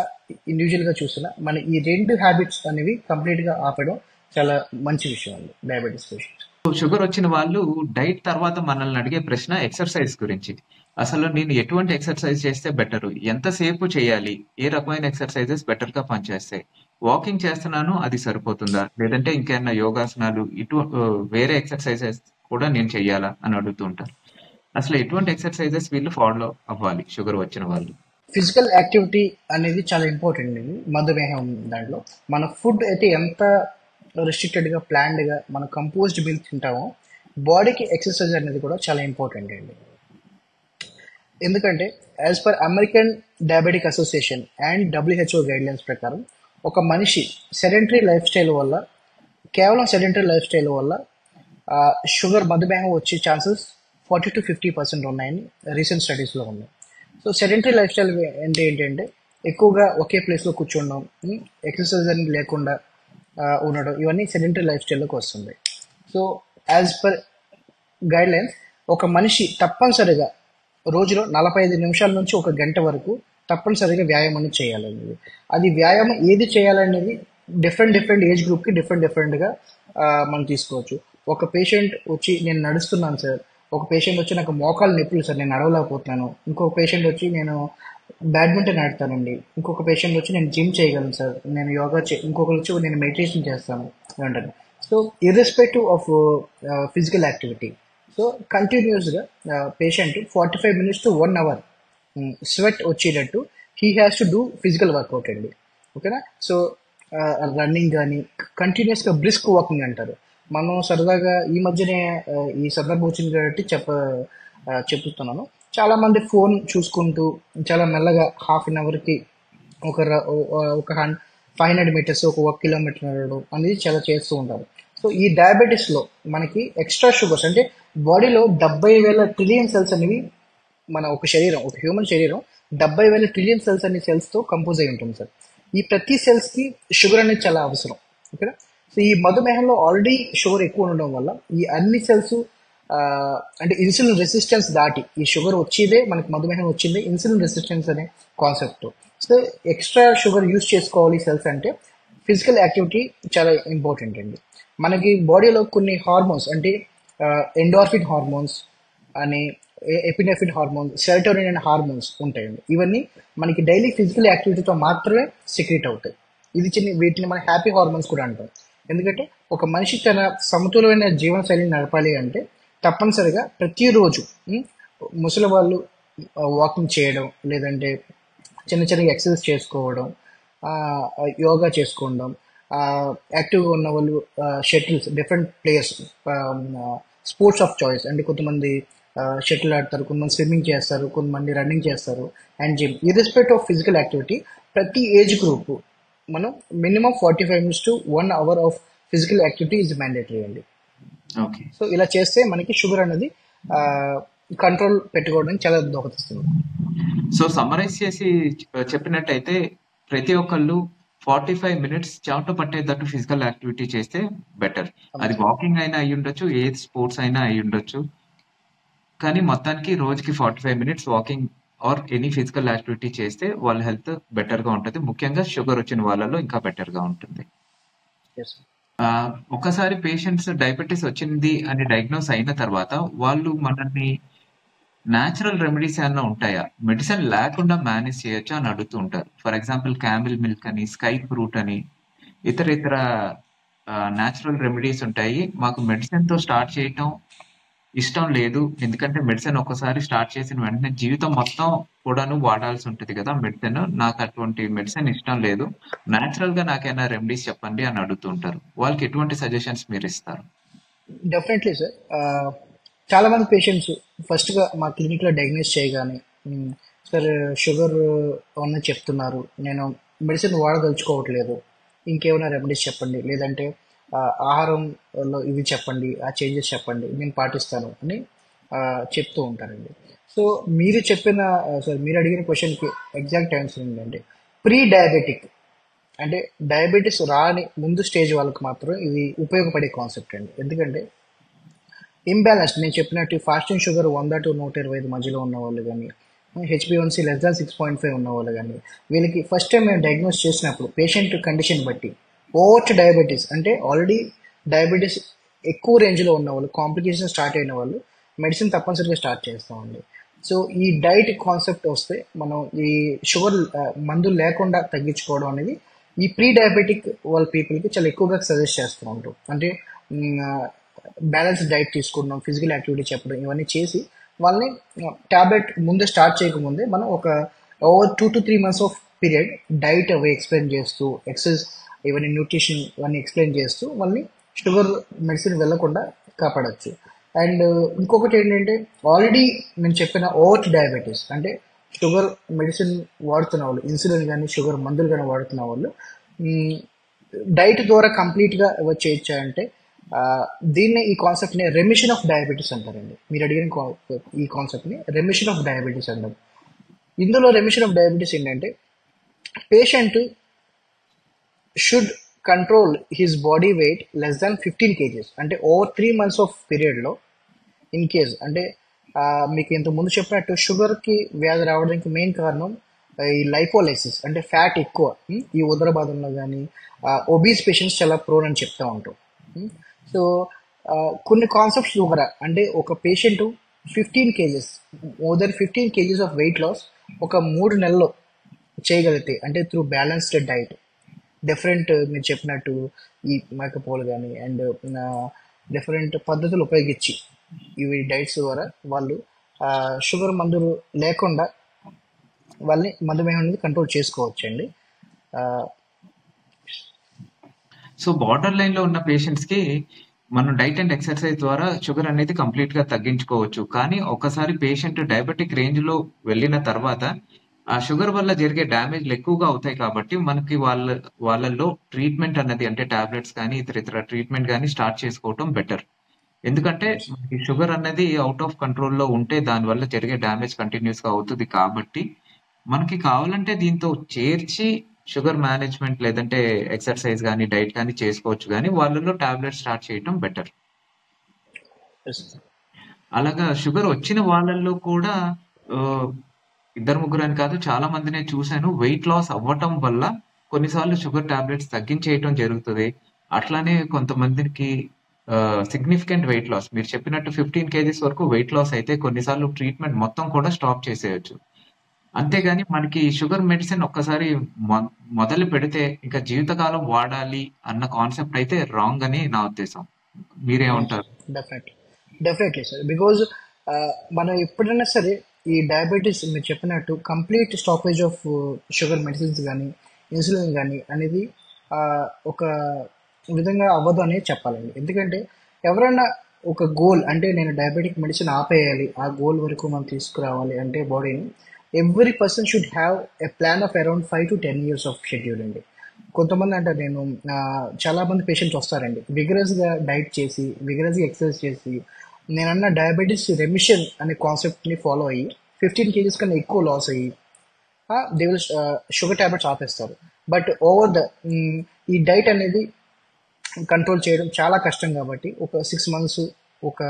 Speaker 2: ఇండివిజువల్గా చూసినా మన ఈ రెండు హ్యాబిట్స్ అనేవి కంప్లీట్గా ఆపడం చాలా మంచి విషయం అండి డయాబెటీస్ పేషెంట్స్.
Speaker 1: షుగర్ వచ్చిన వాళ్ళు డైట్ తర్వాత మనల్ని అడిగే ప్రశ్న ఎక్సర్సైజ్ గురించి. అసలు నేను ఎటువంటి ఎక్సర్సైజ్ చేస్తే బెటర్, ఎంతసేపు చేయాలి, ఏ రకమైన ఎక్సర్సైజెస్ బెటర్ గా పనిచేస్తాయి, వాకింగ్ చేస్తున్నాను అది సరిపోతుందా, లేదంటే ఇంకేమైనా యోగాసనాలు వేరే ఎక్సర్సైజెస్ కూడా నేను చెయ్యాలా అని అడుగుతుంటారు. అసలు ఎటువంటి ఎక్సర్సైజెస్ వీళ్ళు ఫాలో అవ్వాలి షుగర్ వచ్చిన వాళ్ళు?
Speaker 2: ఫిజికల్ యాక్టివిటీ అనేది చాలా ఇంపార్టెంట్ అండి మధుమేహం దాంట్లో. మన ఫుడ్ అయితే ఎంత రెస్ట్రిక్టెడ్గా ప్లాన్డ్గా మన కంపోజ్డ్ మీల్ తింటామో, బాడీకి ఎక్సర్సైజ్ అనేది కూడా చాలా ఇంపార్టెంట్ అండి. ఎందుకంటే as per American diabetic association and WHO guidelines ప్రకారం ఒక మనిషి సెడెంటరీ లైఫ్ స్టైల్ వల్ల, కేవలం సెడెంటరీ లైఫ్ స్టైల్ వల్ల షుగర్ మధుమేహం వచ్చే ఛాన్సెస్ 40 to 50% ఉన్నాయని రీసెంట్ స్టడీస్లో ఉన్నాయి. సో సెడెంటరీ లైఫ్ స్టైల్ అంటే ఏంటంటే ఎక్కువగా ఒకే ప్లేస్లో కూర్చోవడం, ఎక్సర్సైజ్ అని లేకుండా ఉండడం, ఇవన్నీ సెడెంటరీ లైఫ్ స్టైల్లోకి వస్తుంది. సో యాజ్ పర్ గైడ్లైన్స్ ఒక మనిషి తప్పనిసరిగా రోజులో 45 నిమిషాల నుంచి 1 గంట వరకు తప్పనిసరిగా వ్యాయామం చేయాలనేది. అది వ్యాయామం ఏది చేయాలనేది డిఫరెంట్ ఏజ్ గ్రూప్కి డిఫరెంట్గా మనం తీసుకోవచ్చు. ఒక పేషెంట్ వచ్చి నేను నడుస్తున్నాను సార్, ఒక పేషెంట్ వచ్చి నాకు మోకాలు నొప్పులు సార్ నేను నడవలేకపోతున్నాను, ఇంకొక పేషెంట్ వచ్చి నేను బ్యాడ్మింటన్ ఆడతానండి, ఇంకొక పేషెంట్ వచ్చి నేను జిమ్ చేయగలను సార్, నేను యోగా ఇంకొకరు వచ్చి నేను మెడిటేషన్ చేస్తాను అంటారు. So irrespective of physical activity, so కంటిన్యూస్గా patient 45 minutes to 1 hour sweat వచ్చేటట్టు he has to do physical workout అండి. ఓకేనా? సో రన్నింగ్ కానీ కంటిన్యూస్గా బ్రిస్క్ వాకింగ్ అంటారు. మనం సరదాగా ఈ మధ్యనే ఈ సందర్భం వచ్చింది కాబట్టి చెప్తున్నాను. చాలామంది ఫోన్ చూసుకుంటూ చాలా మెల్లగా హాఫ్ అన్ అవర్కి ఒక 500 meters ఒక 1 kilometer నడవడం అనేది చాలా చేస్తూ ఉంటారు. సో ఈ డయాబెటీస్లో మనకి ఎక్స్ట్రా షుగర్స్ అంటే బాడీలో 70,000 ట్రిలియన్ సెల్స్ అనేవి మన ఒక హ్యూమన్ శరీరం 70,000 ట్రిలియన్ సెల్స్ అనే సెల్స్తో కంపోజ్ అయి ఉంటుంది సార్. ఈ ప్రతి సెల్స్కి షుగర్ అనేది చాలా అవసరం. ఓకేనా? సో ఈ మధుమేహంలో ఆల్రెడీ షుగర్ ఎక్కువ ఉండడం వల్ల ఈ అన్ని సెల్స్ అంటే ఇన్సులిన్ రెసిస్టెన్స్ దాటి ఈ షుగర్ వచ్చేదే మనకి మధుమేహం వచ్చిందే ఇన్సులిన్ రెసిస్టెన్స్ అనే concept. So extra sugar use చేసుకోవాలి సెల్స్ అంటే ఫిజికల్ యాక్టివిటీ చాలా ఇంపార్టెంట్ అండి. మనకి బాడీలో కొన్ని హార్మోన్స్ అంటే ఎండార్ఫిన్ హార్మోన్స్ అని, ఎపినెఫ్రిన్ హార్మోన్స్, సెరోటోనిన్ అనే హార్మోన్స్ ఉంటాయండి. ఇవన్నీ మనకి డైలీ ఫిజికల్ యాక్టివిటీతో మాత్రమే సెక్రెట్ అవుతాయి. వీటిని మన హ్యాపీ హార్మోన్స్ కూడా అంటాం. ఎందుకంటే ఒక మనిషి తన సమతులమైన జీవనశైలిని నడపాలి అంటే తప్పనిసరిగా ప్రతిరోజు ముసలి వాళ్ళు వాకింగ్ చేయడం, లేదంటే చిన్న ఎక్సర్సైజ్ చేసుకోవడం, యోగా చేసుకోవడం, యాక్టివ్గా ఉన్న వాళ్ళు shuttles, different players, sports of choice అంటే కొంతమంది షటిల్ ఆడతారు, కొంతమంది స్విమ్మింగ్ చేస్తారు, కొంతమంది రన్నింగ్ చేస్తారు, and gym. Irrespect of physical activity ప్రతి ఏజ్ గ్రూప్ మనం minimum 45 minutes to 1 hour of physical activity is mandatory అండి. సో ఇలా చేస్తే మనకి షుగర్ అనేది కంట్రోల్ పెట్టుకోవడానికి చాలా దోహదస్తుంది.
Speaker 1: సో సమ్మరైజ్ చేసి చెప్పినట్టయితే ప్రతి ఒక్కళ్ళు 45 minutes చెమట పట్టేటట్టు ఫిజికల్ యాక్టివిటీ చేస్తే బెటర్. అది వాకింగ్ అయినా అయి ఉండొచ్చు, ఏ స్పోర్ట్స్ అయినా అయి ఉండొచ్చు, కానీ మొత్తానికి రోజుకి 45 minutes walking or any physical activity చేస్తే వాళ్ళ హెల్త్ బెటర్ గా ఉంటుంది. ముఖ్యంగా షుగర్ వచ్చిన వాళ్ళలో ఇంకా బెటర్ గా ఉంటుంది. ఒకసారి పేషెంట్స్ డయాబెటీస్ వచ్చింది అని డయాగ్నోస్ అయిన తర్వాత వాళ్ళు మనల్ని న్యాచురల్ రెమెడీస్ ఏమన్నా ఉంటాయా? మెడిసిన్ లేకుండా మేనేజ్ చేయొచ్చా అని అడుగుతూ ఉంటారు. ఫర్ ఎగ్జాంపుల్ క్యామెల్ మిల్క్ అని, స్కై ఫ్రూట్ అని, ఇతర ఇతర న్యాచురల్ రెమెడీస్ ఉంటాయి. మాకు మెడిసిన్ తో స్టార్ట్ చేయటం ఇష్టం లేదు. ఎందుకంటే మెడిసిన్ ఒక్కసారి స్టార్ట్ చేసిన వెంటనే జీవితం మొత్తం కూడాను వాడాల్సి ఉంటది కదా మెడిసిన్. నాకు అటువంటి మెడిసిన్ ఇష్టం లేదు. న్యాచురల్ గా నాకైనా రెమెడీస్ చెప్పండి అని అడుగుతూ ఉంటారు. వాళ్ళకి ఎటువంటి సజెషన్స్ మీరు ఇస్తారు?
Speaker 2: Definitely sir. చాలా మంది పేషెంట్స్ ఫస్ట్గా మా క్లినిక్లో డయాగ్నోస్ చేయగానే, సార్ షుగర్ ఉన్న చెప్తున్నారు, నేను మెడిసిన్ వాడదలుచుకోవట్లేదు, ఇంకేమైనా రెమెడీస్ చెప్పండి, లేదంటే ఆహారంలో ఇవి చెప్పండి, ఆ చేంజెస్ చెప్పండి, నేను పాటిస్తాను అని చెప్తూ ఉంటారండి. సో మీరు చెప్పిన సార్ మీరు అడిగిన క్వశ్చన్కి ఎగ్జాక్ట్ ఆన్సర్ ఏంటంటే, ప్రీ డయాబెటిక్ అంటే డయాబెటీస్ రాని ముందు స్టేజ్ వాళ్ళకి మాత్రం ఇది ఉపయోగపడే కాన్సెప్ట్ అండి. ఎందుకంటే ఇంబ్యాలెన్స్, నేను చెప్పినట్టు ఫాస్టింగ్ షుగర్ 100 to 125 మధ్యలో ఉన్న వాళ్ళు కానీ, హెచ్బివన్సీ లెస్ దాన్ 6.5 ఉన్న వాళ్ళు కానీ, వీళ్ళకి ఫస్ట్ టైం మేము డయాగ్నోస్ చేసినప్పుడు పేషెంట్ కండిషన్ బట్టి ఓవర్ట్ డయాబెటీస్ అంటే ఆల్రెడీ డయాబెటీస్ ఎక్కువ రేంజ్లో ఉన్న వాళ్ళు, కాంప్లికేషన్ స్టార్ట్ అయిన వాళ్ళు మెడిసిన్ తప్పనిసరిగా స్టార్ట్ చేస్తామండి. సో ఈ డైట్ కాన్సెప్ట్ వస్తే మనం ఈ షుగర్ మందులు లేకుండా తగ్గించుకోవడం అనేది ఈ ప్రీ డయాబెటిక్ వాళ్ళ పీపుల్కి చాలా ఎక్కువగా సజెస్ట్ చేస్తూ ఉంటాం. అంటే బ్యాలెన్స్ డైట్ తీసుకుంటాం, ఫిజికల్ యాక్టివిటీ చెప్పడం, ఇవన్నీ చేసి వాళ్ళని ట్యాబ్లెట్ ముందే స్టార్ట్ చేయకముందే మనం ఒక over 2 to 3 months of period diet అవి ఎక్స్ప్లెయిన్ చేస్తూ, ఎక్సర్సైజ్ ఇవన్నీ న్యూట్రిషన్ ఇవన్నీ ఎక్స్ప్లెయిన్ చేస్తూ వాళ్ళని షుగర్ మెడిసిన్ వెళ్లకుండా కాపాడచ్చు. అండ్ ఇంకొకటి ఏంటంటే, ఆల్రెడీ నేను చెప్పిన ఓవర్ట్ డయాబెటీస్ అంటే షుగర్ మెడిసిన్ వాడుతున్న వాళ్ళు, ఇన్సులిన్ కానీ షుగర్ మందులు కానీ వాడుతున్న వాళ్ళు డైట్ ద్వారా కంప్లీట్గా చేయొచ్చా అంటే, దీన్ని ఈ కాన్సెప్ట్ని రెమిషన్ ఆఫ్ డయాబెటీస్ అంటారండి. మీరు అడిగిన ఈ కాన్సెప్ట్ని రెమిషన్ ఆఫ్ డయాబెటీస్ అంటారు. ఇందులో రెమిషన్ ఆఫ్ డయాబెటీస్ ఏంటంటే, patient should control his body weight less than 15 kgs అంటే ఓవర్ 3 months ఆఫ్ పీరియడ్లో. ఇన్ కేస్ అంటే మీకు ఇంతకుముందు చెప్పినట్టు షుగర్కి వ్యాధి రావడానికి మెయిన్ కారణం ఈ లైపోలైసిస్ అంటే ఫ్యాట్ ఎక్కువ. ఈ ఉదరబాదంలో కానీ ఒబీస్ పేషెంట్స్ చాలా ప్రోన్ అని చెప్తా ఉంటాం. సో కొన్ని కాన్సెప్ట్స్ ద్వారా అంటే ఒక patient 15 kgs more than 15 kgs of weight loss ఒక 3 నెలల్లో చేయగలిగితే, అంటే త్రూ బ్యాలెన్స్డ్ డైట్, డిఫరెంట్ మీరు చెప్పినట్టు ఈ మేకపోలు కానీ అండ్ డిఫరెంట్ పద్ధతులు ఉపయోగించి ఇవి డైట్స్ ద్వారా వాళ్ళు షుగర్ మందులు లేకుండా వాళ్ళని మధుమేహం అనేది కంట్రోల్ చేసుకోవచ్చండి.
Speaker 1: సో బార్డర్ లైన్ లో ఉన్న పేషెంట్స్ కి మనం డైట్ అండ్ ఎక్సర్సైజ్ ద్వారా షుగర్ అనేది కంప్లీట్ గా తగ్గించుకోవచ్చు. కానీ ఒకసారి పేషెంట్ డయాబెటిక్ రేంజ్ లో వెళ్ళిన తర్వాత ఆ షుగర్ వల్ల జరిగే డ్యామేజ్లు ఎక్కువగా అవుతాయి. కాబట్టి మనకి వాళ్ళలో ట్రీట్మెంట్ అన్నది అంటే టాబ్లెట్స్ కానీ ఇతర ట్రీట్మెంట్ కానీ స్టార్ట్ చేసుకోవటం బెటర్. ఎందుకంటే మనకి షుగర్ అన్నది అవుట్ ఆఫ్ కంట్రోల్లో ఉంటే దానివల్ల జరిగే డ్యామేజ్ కంటిన్యూస్ గా అవుతుంది. కాబట్టి మనకి కావాలంటే దీంతో చేర్చి షుగర్ మేనేజ్మెంట్ లేదంటే ఎక్సర్సైజ్ కానీ డైట్ కానీ చేసుకోవచ్చు. కానీ వాళ్ళలో టాబ్లెట్ స్టార్ట్ చేయటం బెటర్. అలాగా షుగర్ వచ్చిన వాళ్ళల్లో కూడా ఇద్దరు ముగ్గురు అని కాదు, చాలా మందినే చూశాను. వెయిట్ లాస్ అవ్వటం వల్ల కొన్నిసార్లు షుగర్ టాబ్లెట్స్ తగ్గించేయటం జరుగుతుంది. అట్లానే కొంతమందికి సిగ్నిఫికెంట్ వెయిట్ లాస్, మీరు చెప్పినట్టు 15 kgs వరకు వెయిట్ లాస్ అయితే కొన్నిసార్లు ట్రీట్మెంట్ మొత్తం కూడా స్టాప్ చేసేయచ్చు. అంతేగాని మనకి షుగర్ మెడిసిన్ ఒక్కసారి మొదలు పెడితే ఇంకా జీవితకాలం వాడాలి అన్న కాన్సెప్ట్ అయితే రాంగ్ అని నా ఉద్దేశం. మీరేమంటారు?
Speaker 2: Definitely sir. బికాజ్ మనం ఎప్పుడైనా సరే ఈ డయాబెటీస్ మీరు చెప్పినట్టు complete stoppage of sugar medicines కానీ ఇన్సులిన్ కానీ అనేది ఒక విధంగా అవ్వదు అనేది చెప్పాలండి. ఎందుకంటే ఎవరైనా ఒక గోల్ అంటే నేను డయాబెటిక్ మెడిసిన్ ఆపేయాలి, ఆ గోల్ వరకు మనం తీసుకురావాలి అంటే బాడీని, every person should have a plan of around 5 to 10 years of schedule అండి. కొంతమంది అంటారు, నేను చాలామంది పేషెంట్స్ వస్తారండి విగరస్గా డైట్ చేసి విగరస్గా ఎక్సర్సైజ్ చేసి నేనన్న డయాబెటీస్ రెమిషన్ అనే కాన్సెప్ట్ని ఫాలో అయ్యి 15 kgs కన్నా ఎక్కువ లాస్ అయ్యి దే విల్ షుగర్ ట్యాబ్లెట్స్ ఆపేస్తారు. బట్ ఓవర్ ద ఈ డైట్ అనేది కంట్రోల్ చేయడం చాలా కష్టం కాబట్టి ఒక 6 months ఒక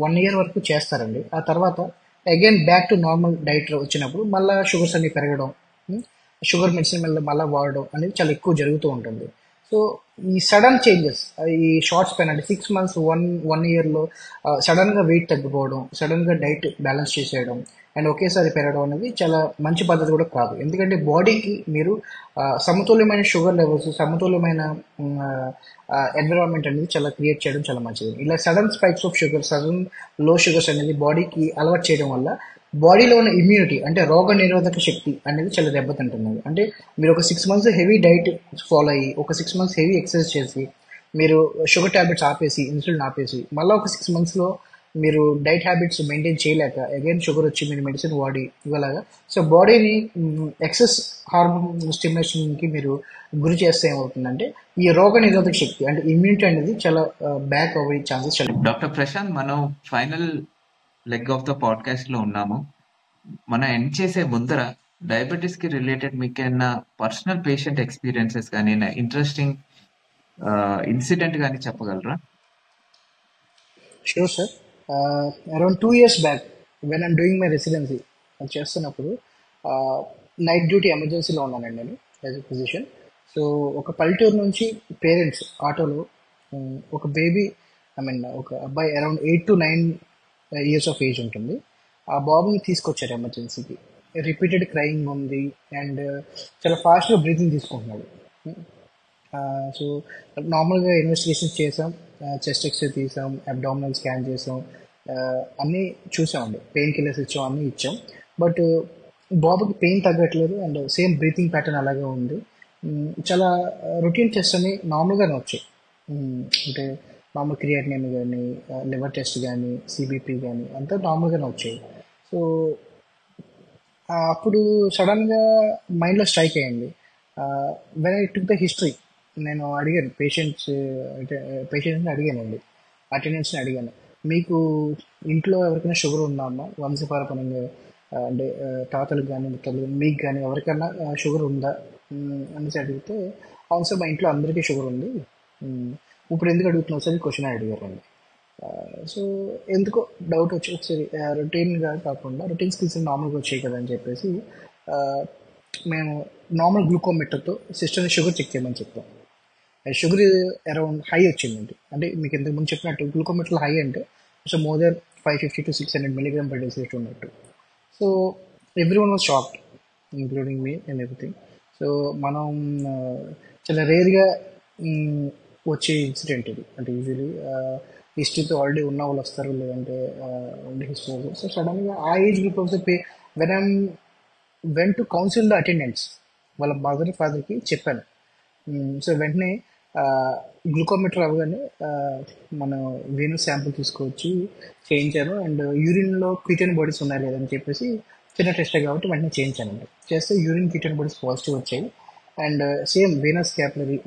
Speaker 2: 1 year వరకు చేస్తారండి. ఆ తర్వాత again back to normal diet వచ్చినప్పుడు మళ్ళీ షుగర్స్ అన్ని పెరగడం, షుగర్ మెడిసిన్ మళ్ళీ వాడడం అనేది చాలా ఎక్కువ జరుగుతూ ఉంటుంది. సో ఈ సడన్ చేంజెస్, ఈ షార్ట్ స్పాన్ అంటే 6 months, వన్ ఇయర్లో సడన్గా వెయిట్ తగ్గిపోవడం, సడన్గా డైట్ బ్యాలెన్స్ చేసేయడం అండ్ ఒకేసారి పెరగడం అనేది చాలా మంచి పద్ధతి కూడా కాదు. ఎందుకంటే బాడీకి మీరు సమతుల్యమైన షుగర్ లెవెల్స్, సమతుల్యమైన ఎన్విరాన్మెంట్ అనేది చాలా క్రియేట్ చేయడం చాలా మంచిది. ఇలా sudden spikes of sugar, sudden లో షుగర్స్ అనేది బాడీకి అలవాటు చేయడం వల్ల బాడీలో ఉన్న ఇమ్యూనిటీ అంటే రోగ నిరోధక శక్తి అనేది చాలా దెబ్బతింటున్నది. అంటే మీరు ఒక 6 months హెవీ డైట్ ఫాలో అయ్యి, ఒక 6 months హెవీ ఎక్సర్సైజ్ చేసి, మీరు షుగర్ ట్యాబ్లెట్స్ ఆపేసి, ఇన్సులిన్ ఆపేసి, మళ్ళీ ఒక 6 monthsలో మీరు డైట్ హ్యాబిట్స్ మెయింటైన్ చేయలేక అగైన్ షుగర్ వచ్చి మీరు మెడిసిన్ వాడి ఇవ్వలాగా, సో బాడీని ఎక్సెస్ హార్మోన్ స్టిమ్యులేషన్కి మీరు గురి చేస్తే ఏమవుతుందంటే ఈ రోగ నిరోధక శక్తి అంటే ఇమ్యూనిటీ అనేది చాలా బ్యాక్ అవ్వే ఛాన్సెస్ చాలా.
Speaker 1: డాక్టర్ ప్రశాంత్, మనం final leg of the podcast లో ఉన్నాము. మనం ఎండ్ చేసే ముందర డయాబెటీస్ కి రిలేటెడ్ మీకు ఏమైనా పర్సనల్ పేషెంట్ ఎక్స్పీరియన్సెస్ కానీ ఇంట్రెస్టింగ్ ఇన్సిడెంట్ కానీ చెప్పగలరా?
Speaker 2: Sure sir. Around 2 years back when I'm doing my residency అది చేస్తున్నప్పుడు నైట్ డ్యూటీ ఎమర్జెన్సీలో ఉన్నానండి నేను యాజ్ ఎ ఫిజిషియన్. సో ఒక పల్లెటూరు నుంచి పేరెంట్స్ ఆటోలో ఒక బేబీ, ఒక అబ్బాయి around 8 to 9 years of age ఉంటుంది, ఆ బాబుని తీసుకొచ్చారు ఎమర్జెన్సీకి. రిపీటెడ్ క్రయింగ్ ఉంది అండ్ చాలా ఫాస్ట్గా బ్రీతింగ్ తీసుకుంటున్నాడు. సో నార్మల్గా ఇన్వెస్టిగేషన్స్ చేసాం, చెస్ట్ ఎక్స్రే తీసాం, అబ్డామినల్ స్కాన్ చేసాం, అన్నీ చూసామండి, పెయిన్ కిల్లర్స్ ఇచ్చాం, అన్నీ ఇచ్చాం. బట్ బాబుకి పెయిన్ తగ్గట్లేదు అండ్ సేమ్ బ్రీతింగ్ ప్యాటర్న్ అలాగే ఉంది. చాలా రొటీన్ టెస్ట్ అని నార్మల్గానే వచ్చాయి. అంటే నార్మల్ క్రియాటినిన్ కానీ, లివర్ టెస్ట్ కానీ, సిబిపి కానీ అంతా నార్మల్గానే వచ్చాయి. సో అప్పుడు సడన్గా మైండ్లో స్ట్రైక్ అయ్యింది. When I took the history, నేను అడిగాను పేషెంట్ని అడిగానండి, అటెండెన్స్ని అడిగాను, మీకు ఇంట్లో ఎవరికైనా షుగర్ ఉందా అమ్మా, వంశపారపరంగా అంటే తాతలకు కానీ ముత్తలు మీకు కానీ ఎవరికైనా షుగర్ ఉందా అనేసి అడిగితే, అవును సార్ మా ఇంట్లో అందరికీ షుగర్ ఉంది, ఇప్పుడు ఎందుకు అడుగుతున్నావు సార్ ఈ క్వశ్చన్ అడిగారండి. సో ఎందుకో డౌట్ వచ్చి ఒకసారి రొటీన్గా కాకుండా రొటీన్ స్కిల్స్ నార్మల్గా వచ్చాయి కదా అని చెప్పేసి మేము నార్మల్ గ్లూకోమీటర్తో సిస్టర్ని షుగర్ చెక్ చేయమని చెప్తాం. షుగర్ అరౌండ్ హై వచ్చిందండి. అంటే మీకు ఇంతకు ముందు చెప్పినట్టు గ్లూకోమీటర్లో హై అంటే so more than 550 to 600 mg/dL ఉన్నట్టు. So every one was shocked including me and everything. So మనం చాలా రేర్గా వచ్చే ఇన్సిడెంట్ ఇది. అంటే యూజువలీ హిస్టరీతో ఆల్రెడీ ఉన్న వాళ్ళు వస్తారు, లేదంటే హిస్టరీ. సో సడన్గా ఆ age group of when I'm when to counsel the attendants, వాళ్ళ మదర్ ఫాదర్కి చెప్పాను. సో వెంటనే గ్లూకోమీటర్ అవగానే మన వీనస్ శాంపుల్ తీసుకొచ్చి చేయించాను అండ్ యూరిన్లో క్రియేటిన్ బాడీస్ ఉన్నాయి లేదని చెప్పేసి, చిన్న టెస్ట్ కాబట్టి వెంటనే చేయించానండి. చేస్తే యూరిన్ క్రియేటిన్ బాడీస్ పాజిటివ్ వచ్చాయి అండ్ సేమ్ వీనస్ క్యాపిలరీ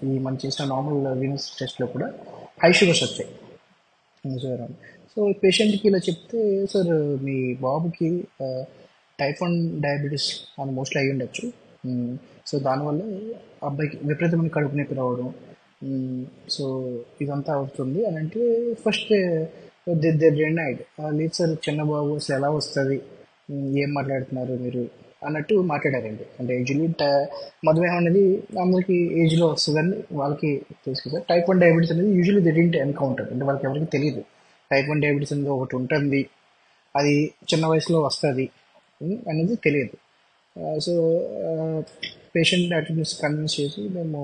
Speaker 2: ఈ మనం చేసిన నార్మల్ వీనస్ టెస్ట్లో కూడా హై షుగర్స్ వచ్చాయి. సో పేషెంట్కి ఇలా చెప్తే, సార్ మీ బాబుకి టైప్ 1 డయాబెటీస్ అని మోస్ట్లీ అయ్యి ఉండొచ్చు, సో దానివల్ల అబ్బాయికి విపరీతమైన కడుపు నొప్పి రావడం, సో ఇదంతా అవుతుంది అని అంటే ఫస్ట్ డినైడ్. లేదు సార్ చిన్న బాబు అసలు ఎలా వస్తుంది, ఏం మాట్లాడుతున్నారు మీరు అన్నట్టు మాట్లాడారండి. అంటే యూజువలీ మధుమేహం అనేది అందరికీ ఏజ్లో వస్తుందని వాళ్ళకి తెలుసు సార్. టైప్ 1 డయాబెటీస్ అనేది యూజువలీ దే డింట్ ఎన్కౌంటర్, అంటే వాళ్ళకి ఎవరికి తెలియదు టైప్ 1 డయాబెటీస్ అనేది ఒకటి ఉంటుంది, అది చిన్న వయసులో వస్తుంది అనేది తెలియదు. సో పేషెంట్ అటెండెన్స్ కన్విన్స్ చేసి మేము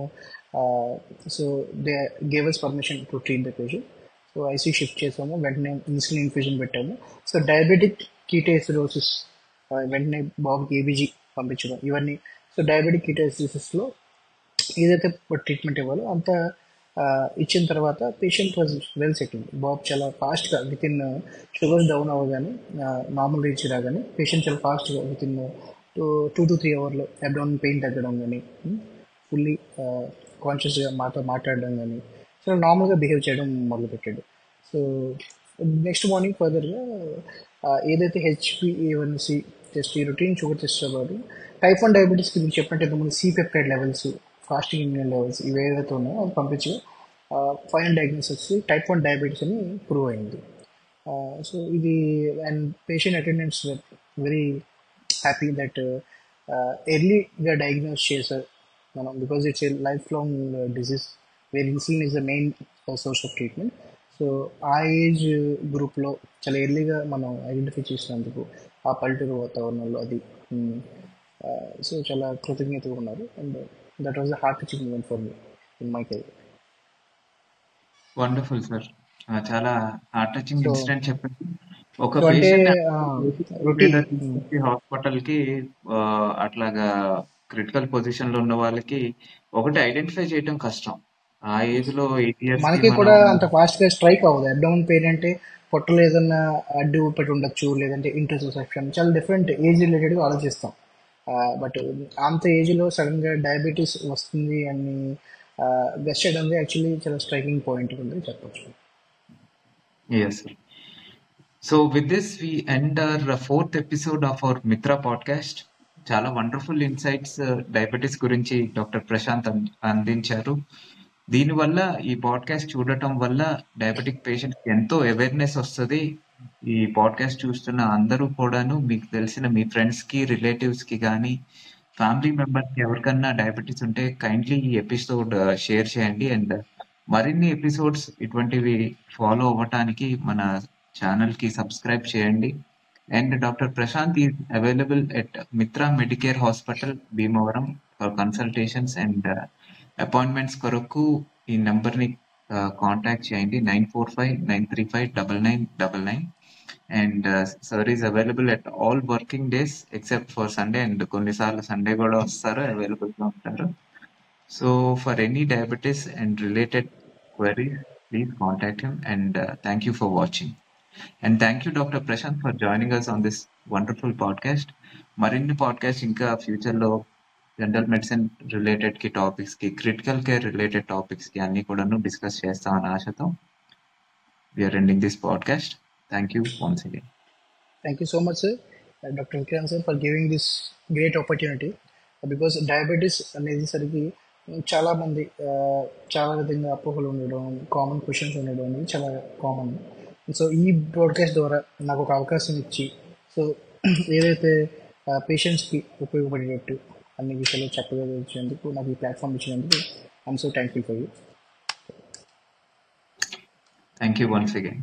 Speaker 2: so they gave us permission to treat the patient. So IC shift చేసాము, వెంటనే ఇన్సులిన్ ఇన్ఫ్యూజన్ పెట్టాము. సో డయాబెటిక్ కీటోసిడోసిస్, వెంటనే బాబుకి ఏబీజీ పంపించడం, ఇవన్నీ. సో డయాబెటిక్ కీటోసిడోసిస్లో ఏదైతే ట్రీట్మెంట్ ఇవ్వాలో అంత ఇచ్చిన తర్వాత పేషెంట్ వాజ్ వెల్ సెటిల్డ్. బాబు చాలా ఫాస్ట్గా వితిన్ షుగర్స్ డౌన్ అవ్వగానే, నార్మల్ రీచ్ రాగానే పేషెంట్ చాలా ఫాస్ట్గా within 2 to 3 hours abdomen pain తగ్గడం కానీ, ఫుల్లీ కాన్షియస్గా మాతో మాట్లాడడం కానీ, చాలా నార్మల్గా బిహేవ్ చేయడం మొదలుపెట్టాడు. సో నెక్స్ట్ మార్నింగ్ ఫర్దర్గా ఏదైతే హెచ్బిఏవన్సి టెస్ట్, ఈ రొటీన్ షుగర్ టెస్ట్ అవ్వాలి, టైప్ 1 డయాబెటీస్కి మీరు చెప్పినట్టు ఇంతకుముందు C-peptide levels, fasting insulin levels ఇవి ఏదైతే ఉన్నాయో అది పంపించి ఫైనల్ డయాగ్నోసిస్ వచ్చి టైప్ 1 డయాబెటీస్ అని ప్రూవ్ అయింది. సో ఇది and patient attendants very happy that ఎర్లీగా డయాగ్నోస్ చేశారు మనం, because it's a lifelong disease where insulin is the main source of treatment. So ఆ ఏజ్ గ్రూప్లో చాలా ఎర్లీగా మనం ఐడెంటిఫై చేసినందుకు ఆ పల్లెటూరు వాతావరణంలో అది, సో చాలా కృతజ్ఞతగా ఉన్నారు. And that was the heart touching event for me in my career.
Speaker 1: Wonderful sir. చాలా హార్ట్ టచింగ్
Speaker 2: సో
Speaker 1: ఇన్సిడెంట్ చెప్పారు. ఒక
Speaker 2: సో అంటే
Speaker 1: పేషెంట్
Speaker 2: రొటీ
Speaker 1: తీసుకొచ్చి హాస్పిటల్ కి అట్లాగా క్రిటికల్ పొజిషన్ లో ఉన్న వాళ్ళకి ఒకటి ఐడెంటిఫై చేయడం కష్టం. ఆ ఏజ్ లో 8 years కి
Speaker 2: మనకి
Speaker 1: మనం
Speaker 2: కూడా అంత ఫాస్ట్గా స్ట్రైక్ అవ్వదు. అబ్డోమన్ పెయిన్ అంటే పొట్టలో ఏదన్నా అడ్డు పెట్టి ఉండొచ్చు, లేదంటే ఇంటర్సెప్షన్, చాలా డిఫరెంట్ ఏజ్ రిలేటెడ్గా ఆలోచిస్తాం. బట్ అంత ఏజ్లో సడన్గా డయాబెటీస్ వస్తుంది అని గెస్ చేయడం యాక్చువల్లీ చాలా స్ట్రైకింగ్ పాయింట్ ఉంది చెప్పొచ్చు.
Speaker 1: yes sir. So with this we end our fourth episode of our Mitra podcast. చాలా వండర్ఫుల్ ఇన్సైట్స్ డయాబెటీస్ గురించి డాక్టర్ ప్రశాంత్ అందించారు. దీనివల్ల ఈ పాడ్కాస్ట్ చూడటం వల్ల డయాబెటిక్ పేషెంట్స్ ఎంతో అవేర్నెస్ వస్తుంది. ఈ పాడ్కాస్ట్ చూస్తున్న అందరూ కూడాను మీకు తెలిసిన మీ ఫ్రెండ్స్ కి రిలేటివ్స్ కి కానీ ఫ్యామిలీ మెంబర్స్ కి ఎవరికన్నా డయాబెటీస్ ఉంటే కైండ్లీ ఈ ఎపిసోడ్ షేర్ చేయండి. అండ్ మరిన్ని ఎపిసోడ్స్ ఇటువంటివి ఫాలో అవ్వటానికి మన ఛానల్ కి సబ్స్క్రైబ్ చేయండి. And doctor Prashant is available at Mitra Medicare Hospital Bhimavaram for consultations and appointments కొరకు ఈ నెంబర్ని కాంటాక్ట్ చేయండి 9459359999. And sir is available at all working days except for Sunday. And కొన్నిసార్లు సండే కూడా వస్తారు, అవైలబుల్గా ఉంటారు. So for any diabetes and related queries, please contact him. And thank you for watching. And thank you, Dr. Prashant, for joining us on this wonderful podcast. మరిన్ని podcast ఇంకా ఫ్యూచర్లో general medicine related కి topics కి, critical care related topics కి అన్ని కూడాను discuss చేస్తామని ఆశతో we're ending this podcast. Thank you once again.
Speaker 2: Thank you so much, sir, Dr. Vikrant sir, for giving this great opportunity. Because diabetes అనేది సరికి చాలా మంది చాలా విధంగా అపోహలు ఉండడం, కామన్ క్వశ్చన్స్ ఉండడం అనేది చాలా కామన్. సో ఈ బ్రాడ్కాస్ట్ ద్వారా నాకు ఒక అవకాశం ఇచ్చి, సో ఏదైతే పేషెంట్స్కి ఉపయోగపడేటట్టు అన్ని విషయాలు చక్కగా ఇచ్చినందుకు, నాకు ఈ ప్లాట్ఫామ్ ఇచ్చినందుకు I'm so thankful for you.
Speaker 1: Thank you once again.